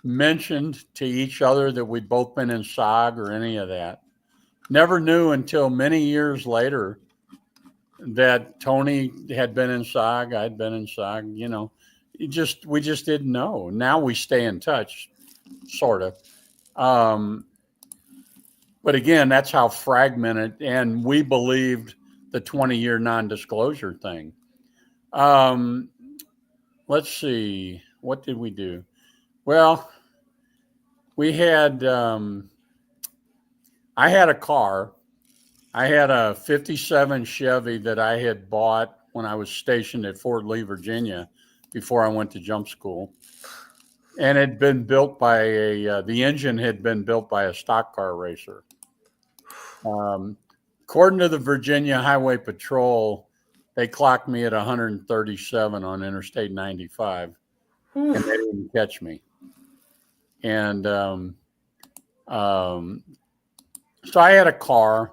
mentioned to each other that we'd both been in SOG or any of that. Never knew until many years later that Tony had been in SOG, I'd been in SOG, you know. We just didn't know. Now we stay in touch, sort of. But again, that's how fragmented, and we believed the 20-year non-disclosure thing. Let's see, what did we do? Well, we had, I had a car. I had a 57 Chevy that I had bought when I was stationed at Fort Lee, Virginia, before I went to jump school. And it had been built by the engine had been built by a stock car racer. According to the Virginia Highway Patrol, they clocked me at 137 on Interstate 95, and they didn't catch me. And so I had a car.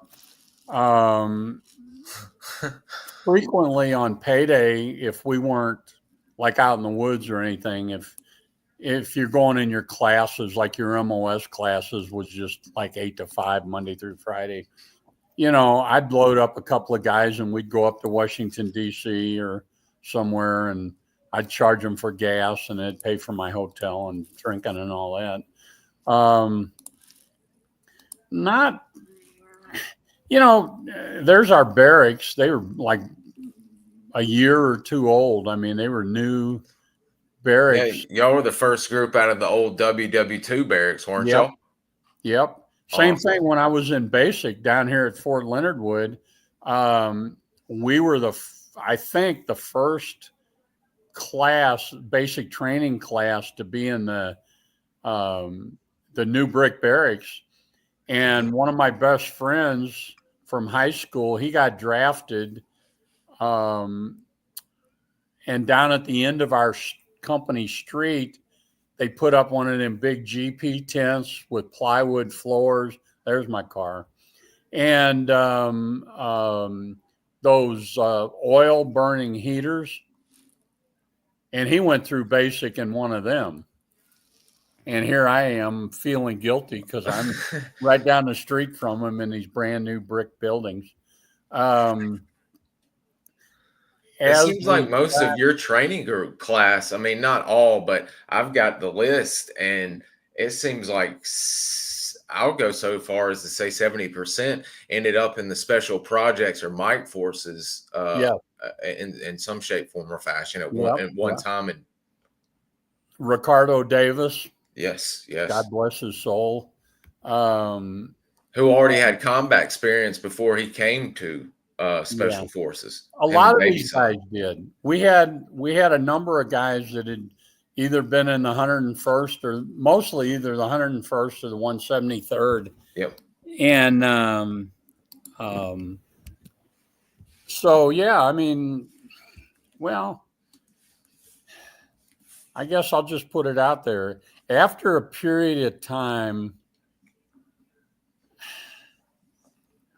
Frequently on payday, if we weren't like out in the woods or anything, if you're going in your classes, like your MOS classes was just like 8 to 5, Monday through Friday, you know, I'd load up a couple of guys and we'd go up to Washington, D.C. or somewhere, and I'd charge them for gas and they'd pay for my hotel and drinking and all that. Not, you know, there's our barracks. They were like a year or two old. I mean, they were new barracks. Yeah, y'all were the first group out of the old WW2 barracks, weren't Yep. y'all? Yep. Same Awesome. thing when I was in basic down here at Fort Leonard Wood. We were I think the first class, basic training class, to be in the new brick barracks. And one of my best friends from high school, he got drafted. And down at the end of our company street, they put up one of them big GP tents with plywood floors. There's my car. And those oil burning heaters. And he went through basic in one of them. And here I am feeling guilty because I'm right down the street from him in these brand new brick buildings. It seems like most of your training group class, I mean, not all, but I've got the list, and it seems like I'll go so far as to say 70% ended up in the special projects or Mike forces in some shape, form, or fashion at one time. And Ricardo Davis. Yes. God bless his soul. Who already had combat experience before he came to special forces. A lot of these guys did. We had a number of guys that had either been in the 101st or mostly either the 101st or the 173rd. Yep. And so yeah, I mean, well, I guess I'll just put it out there. After a period of time,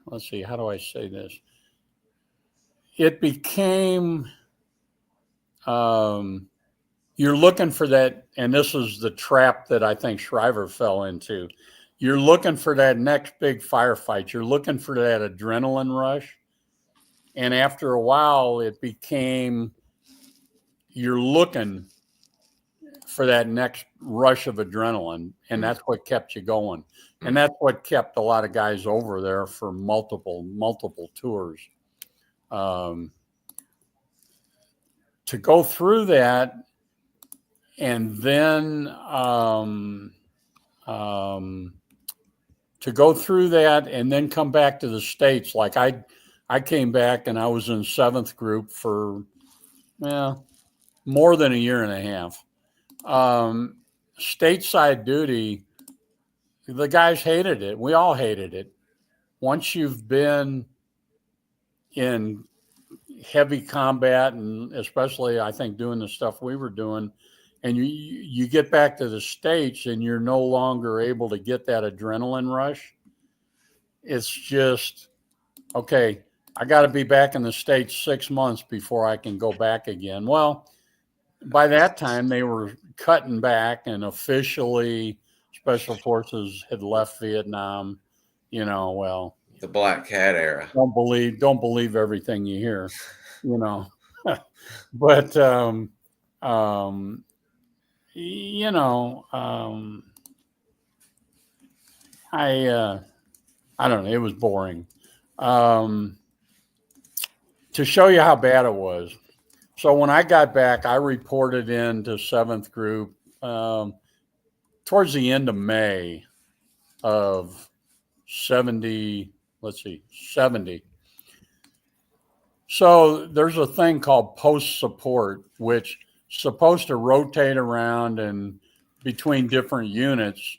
let's see, how do I say this? It became, you're looking for that, and this is the trap that I think Shriver fell into. You're looking for that next big firefight. You're looking for that adrenaline rush. And after a while, it became, you're looking for that next rush of adrenaline, and that's what kept you going. And that's what kept a lot of guys over there for multiple tours. To go through that and then come back to the States. Like I came back and I was in 7th group for more than a year and a half. Stateside duty, the guys hated it. We all hated it. Once you've been in heavy combat, and especially I think doing the stuff we were doing, and you get back to the States and you're no longer able to get that adrenaline rush. It's just, okay, I got to be back in the States 6 months before I can go back again. Well, by that time they were cutting back, and officially Special Forces had left Vietnam. Well, the Black Cat era. Don't believe everything you hear, but I don't know. It was boring. To show you how bad it was. So when I got back, I reported into 7th Group towards the end of May of 70. So there's a thing called post support, which is supposed to rotate around and between different units.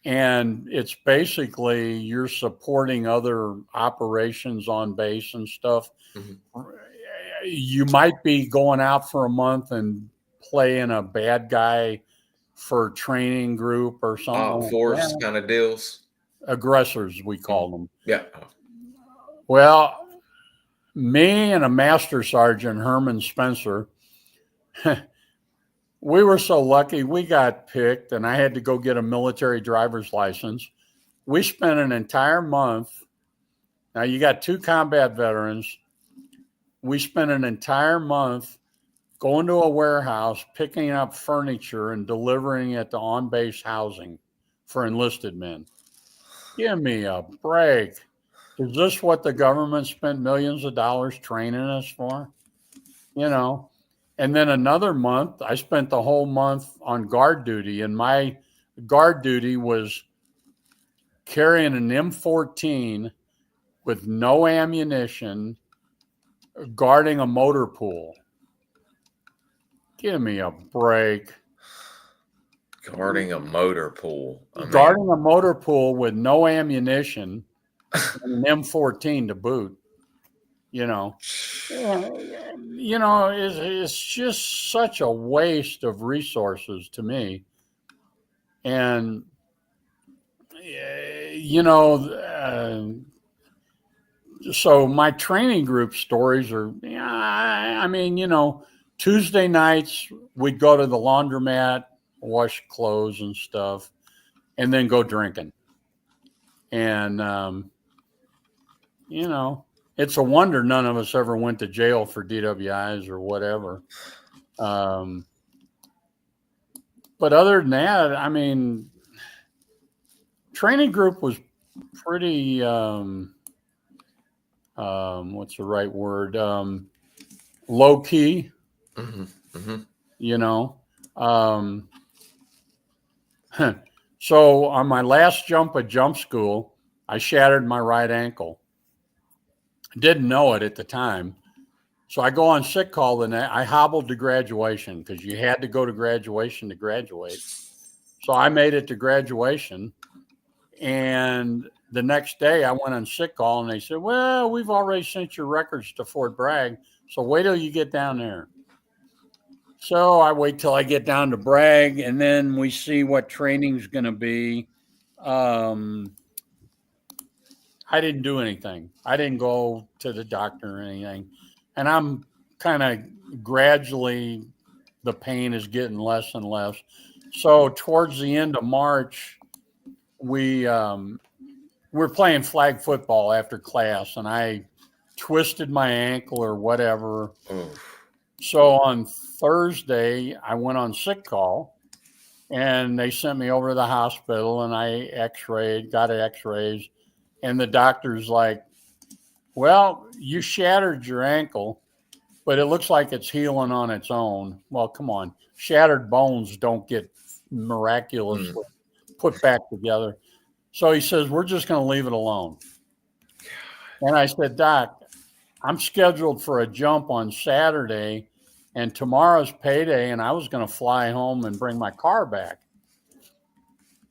And it's basically you're supporting other operations on base and stuff. Mm-hmm. You might be going out for a month and playing a bad guy for training group or something. Force kind of deals. Aggressors, we call them. Yeah. Well, me and a master sergeant, Herman Spencer, we were so lucky we got picked, and I had to go get a military driver's license. We spent an entire month. Now, you got 2 combat veterans. We spent an entire month going to a warehouse, picking up furniture and delivering it to on-base housing for enlisted men. Give me a break. Is this what the government spent millions of dollars training us for? And then another month, I spent the whole month on guard duty, and my guard duty was carrying an M14 with no ammunition, guarding a motor pool. Give me a break. Guarding a motor pool. Guarding a motor pool with no ammunition and an M14 to boot. It's just such a waste of resources to me. And, so my training group stories are, Tuesday nights we'd go to the laundromat, wash clothes and stuff, and then go drinking. And, it's a wonder none of us ever went to jail for DWIs or whatever. But other than that, training group was pretty, what's the right word? Low key, mm-hmm. So on my last jump at jump school, I shattered my right ankle. Didn't know it at the time. So I go on sick call the night. I hobbled to graduation because you had to go to graduation to graduate. So I made it to graduation. And the next day I went on sick call and they said, well, we've already sent your records to Fort Bragg. So wait till you get down there. So I wait till I get down to Bragg, and then we see what training's going to be. I didn't do anything. I didn't go to the doctor or anything. And I'm kind of gradually, the pain is getting less and less. So towards the end of March, we're playing flag football after class, and I twisted my ankle or whatever. So on Thursday, I went on sick call, and they sent me over to the hospital, and I got x-rays. And the doctor's like, well, you shattered your ankle, but it looks like it's healing on its own. Well, come on. Shattered bones don't get miraculously put back together. So he says, we're just going to leave it alone. And I said, Doc, I'm scheduled for a jump on Saturday, and tomorrow's payday, and I was going to fly home and bring my car back.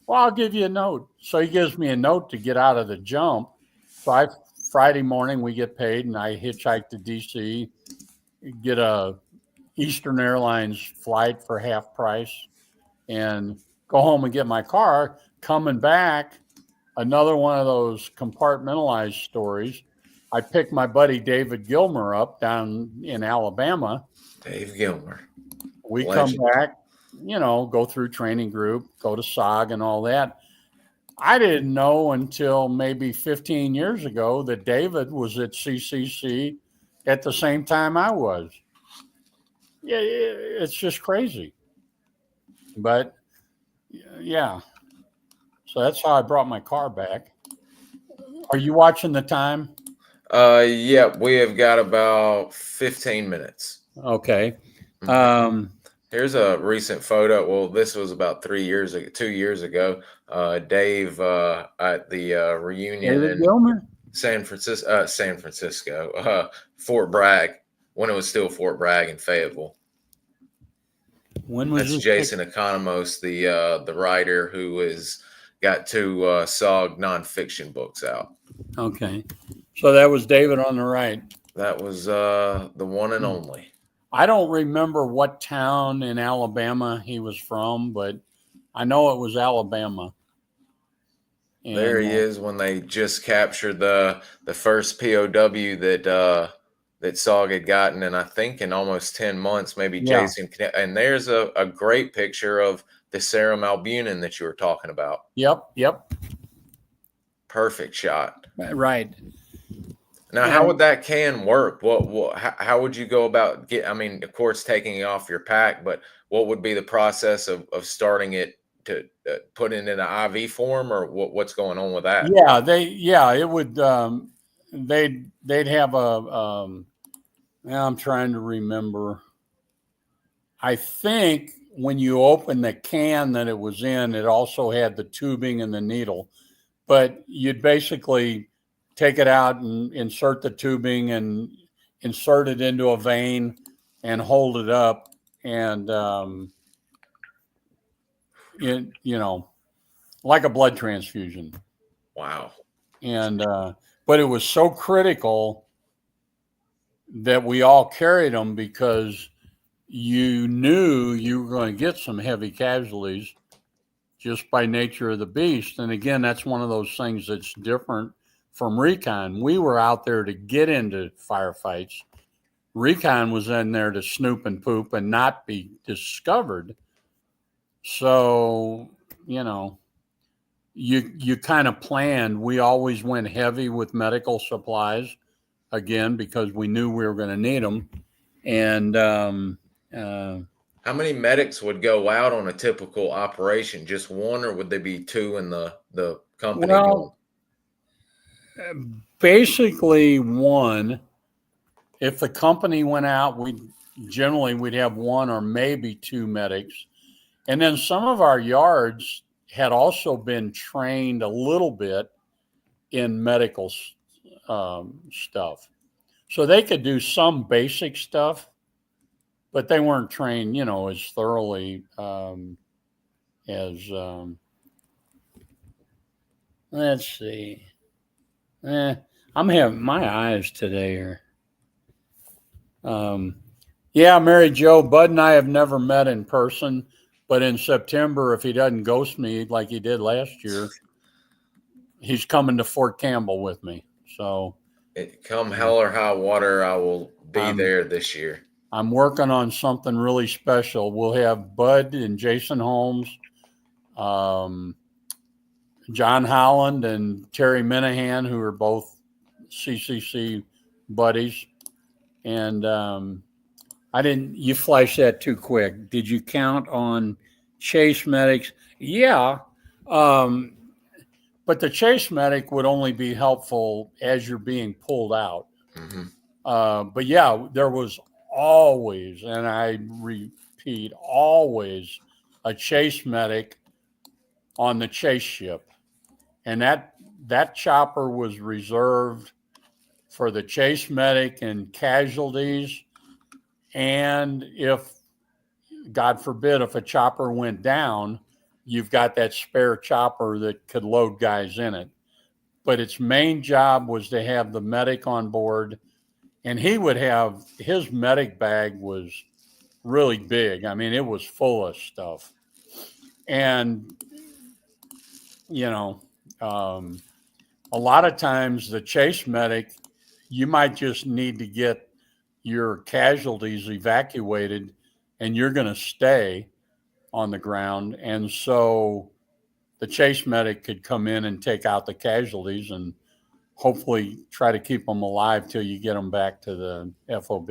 Well, I'll give you a note. So he gives me a note to get out of the jump. So Friday morning we get paid, and I hitchhiked to DC, get a Eastern Airlines flight for half price and go home and get my car. Coming back, another one of those compartmentalized stories. I picked my buddy David Gilmer up down in Alabama. Dave Gilmer. We Legend. come back, go through training group, go to SOG and all that. I didn't know until maybe 15 years ago that David was at CCC at the same time I was. Yeah, it's just crazy. But yeah, so that's how I brought my car back. Are you watching the time? Yeah, we have got about 15 minutes. Okay. Here's a recent photo. Well, this was about 2 years ago. Dave at the reunion David in Gilmer? San Francisco, Fort Bragg, when it was still Fort Bragg in Fayetteville. When was That's this Jason Economos, the writer who has got 2 SOG nonfiction books out. Okay. So that was David on the right. That was the one and only. I don't remember what town in Alabama he was from, but I know it was Alabama. And, there he is when they just captured the first POW that SOG had gotten, and I think in almost 10 months, maybe Jason. And there's a great picture of the serum albumin that you were talking about. Yep. Perfect shot. Right. Now, how would that can work? How would you go about of course, taking it off your pack, but what would be the process of starting it to put it in an IV form, or what's going on with that? It would. They'd have a. Now I'm trying to remember. I think when you open the can that it was in, it also had the tubing and the needle, but you'd basically take it out and insert the tubing and insert it into a vein and hold it up, and like a blood transfusion. Wow. And but it was so critical that we all carried them because you knew you were going to get some heavy casualties just by nature of the beast. And again, that's one of those things that's different from recon. We were out there to get into firefights. Recon was in there to snoop and poop and not be discovered. So, you kind of planned. We always went heavy with medical supplies, again, because we knew we were going to need them. And how many medics would go out on a typical operation? Just one, or would there be 2 in the company? Well, basically one. If the company went out, we'd have 1 or maybe 2 medics. And then some of our yards had also been trained a little bit in medical stuff. So they could do some basic stuff, but they weren't trained, as thoroughly as, let's see. I'm having my eyes today are. Mary Jo, Bud and I have never met in person, but in September, if he doesn't ghost me like he did last year, he's coming to Fort Campbell with me. So come hell or high water, I will be there this year. I'm working on something really special. We'll have Bud and Jason Holmes, John Holland and Terry Minahan, who are both CCC buddies. And you flashed that too quick. Did you count on chase medics? Yeah. But the chase medic would only be helpful as you're being pulled out. Mm-hmm. But yeah, there was always, and I repeat, always a chase medic on the chase ship. And that chopper was reserved for the chase medic and casualties. And if, God forbid, if a chopper went down, you've got that spare chopper that could load guys in it. But its main job was to have the medic on board and he would have his medic bag was really big. I mean, it was full of stuff. And, you know, a lot of times the chase medic, you might just need to get your casualties evacuated and you're going to stay on the ground. And so the chase medic could come in and take out the casualties and hopefully try to keep them alive till you get them back to the FOB.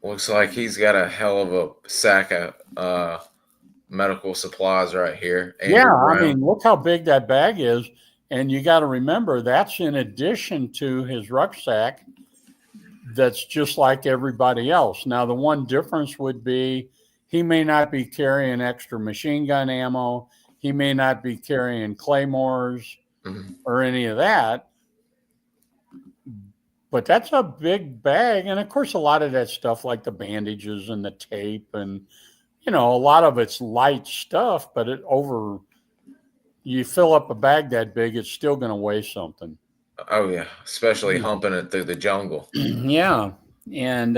Looks like he's got a hell of a sack of medical supplies right here. Yeah, I mean, look how big that bag is. And you got to remember that's in addition to his rucksack that's just like everybody else. Now, the one difference would be he may not be carrying extra machine gun ammo. He may not be carrying claymores or any of that. But that's a big bag. And of course, a lot of that stuff like the bandages and the tape and, you know, a lot of it's light stuff, but you fill up a bag that big, it's still going to weigh something. Oh, yeah. Especially humping it through the jungle. Yeah. And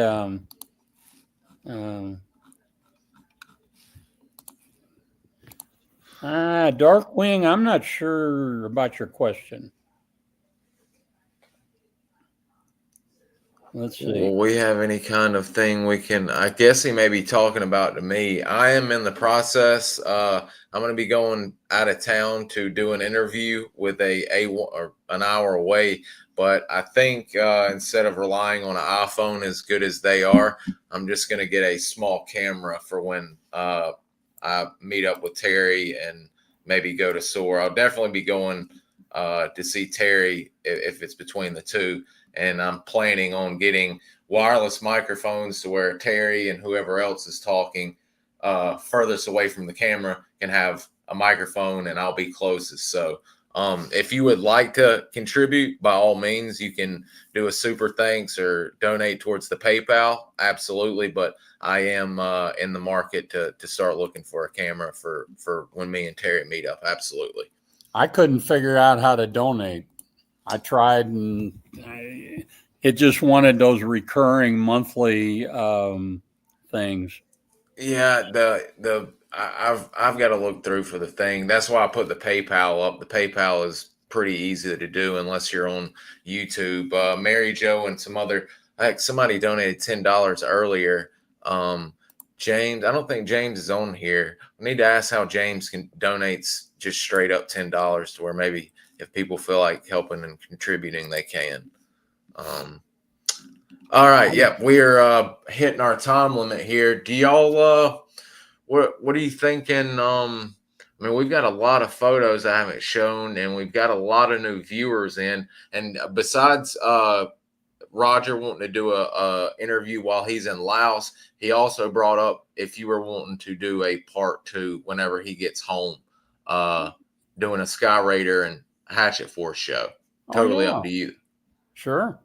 Darkwing, I'm not sure about your question. Let's see. Will we have any kind of thing we can? I guess he may be talking about to me. I am in the process. I'm going to be going out of town to do an interview with or an hour away. But I think instead of relying on an iPhone as good as they are, I'm just going to get a small camera for when I meet up with Terry and maybe go to SOAR. I'll definitely be going to see Terry if it's between the two. And I'm planning on getting wireless microphones to where Terry and whoever else is talking furthest away from the camera can have a microphone and I'll be closest. So if you would like to contribute, by all means, you can do a super thanks or donate towards the PayPal. Absolutely. But I am in the market to start looking for a camera for when me and Terry meet up. Absolutely. I couldn't figure out how to donate. I tried and it just wanted those recurring monthly things. Yeah, I've got to look through for the thing. That's why I put the PayPal up. The PayPal is pretty easy to do unless you're on YouTube. Mary Jo and somebody donated $10 earlier. James, I don't think James is on here. We need to ask how James can donates just straight up $10 to where maybe if people feel like helping and contributing, they can. All right. Yeah, we are hitting our time limit here. Do y'all what are you thinking? I mean, we've got a lot of photos I haven't shown, and we've got a lot of new viewers in. And besides Roger wanting to do a interview while he's in Laos, he also brought up if you were wanting to do a part 2 whenever he gets home, doing a Sky Raider and Hatchet Force show. Totally up to you. Sure.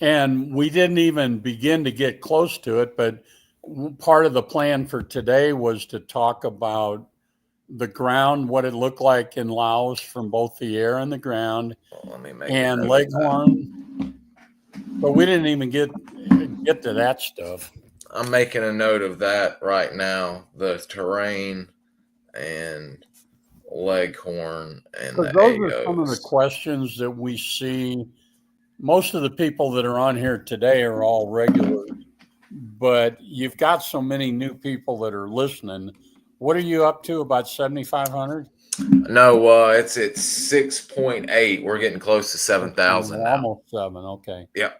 And we didn't even begin to get close to it, but part of the plan for today was to talk about the ground, what it looked like in Laos from both the air and the ground, and Leghorn. But we didn't even get to that stuff. I'm making a note of that right now. The terrain and Leghorn and the those AOs. Are some of the questions that we see. Most of the people that are on here today are all regulars, but you've got so many new people that are listening. What are you up to? About 7,500? No, it's at 6.8. We're getting close to 7,000 now. Almost 7. Okay. Yeah.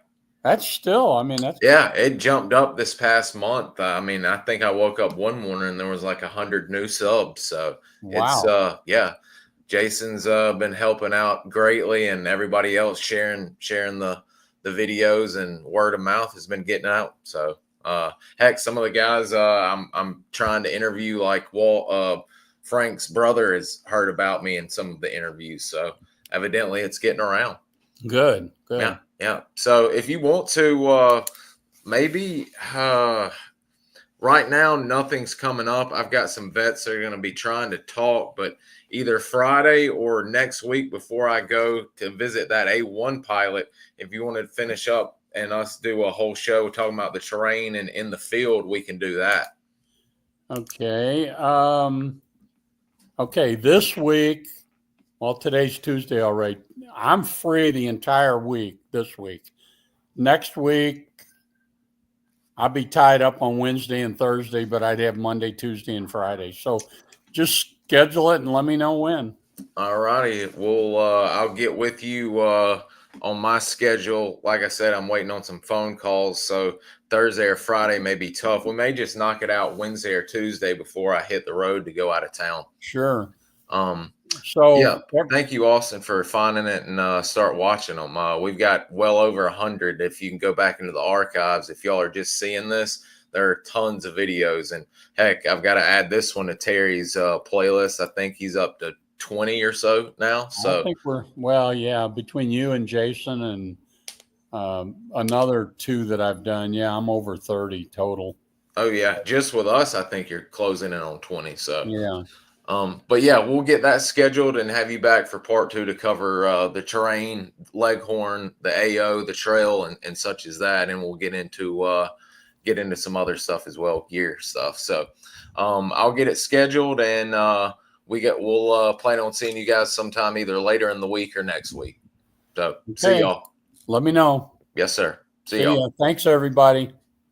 That's still, I mean, that's. Yeah, it jumped up this past month. I mean, I think I woke up one morning and there was like 100 new subs. So wow. It's, Jason's been helping out greatly, and everybody else sharing the videos, and word of mouth has been getting out. So heck, some of the guys I'm trying to interview, like Frank's brother, has heard about me in some of the interviews. So evidently it's getting around. Good. Yeah. So if you want to maybe right now nothing's coming up. I've got some vets that are going to be trying to talk, but either Friday or next week before I go to visit that A1 pilot, if you want to finish up and us do a whole show talking about the terrain and in the field, we can do that. Okay. Okay. This week, well, today's Tuesday already. I'm free the entire week this week. Next week, I'll be tied up on Wednesday and Thursday, but I'd have Monday, Tuesday, and Friday. So just schedule it and let me know when. All righty. Well, I'll get with you on my schedule. Like I said, I'm waiting on some phone calls. So Thursday or Friday may be tough. We may just knock it out Wednesday or Tuesday before I hit the road to go out of town. Sure. So yeah, thank you, Austin, for finding it and start watching them. We've got well over 100. If you can go back into the archives, if y'all are just seeing this, there are tons of videos. And heck, I've got to add this one to Terry's playlist. I think he's up to 20 or so now. So I think yeah, between you and Jason and another 2 that I've done, yeah, I'm over 30 total. Oh yeah, just with us, I think you're closing in on 20. So yeah. But yeah, we'll get that scheduled and have you back for part 2 to cover the terrain, Leghorn, the AO, the trail, and such as that. And we'll get into some other stuff as well, gear stuff. So I'll get it scheduled, and we'll plan on seeing you guys sometime either later in the week or next week. So see y'all. Let me know. Yes, sir. See y'all. Thanks, everybody.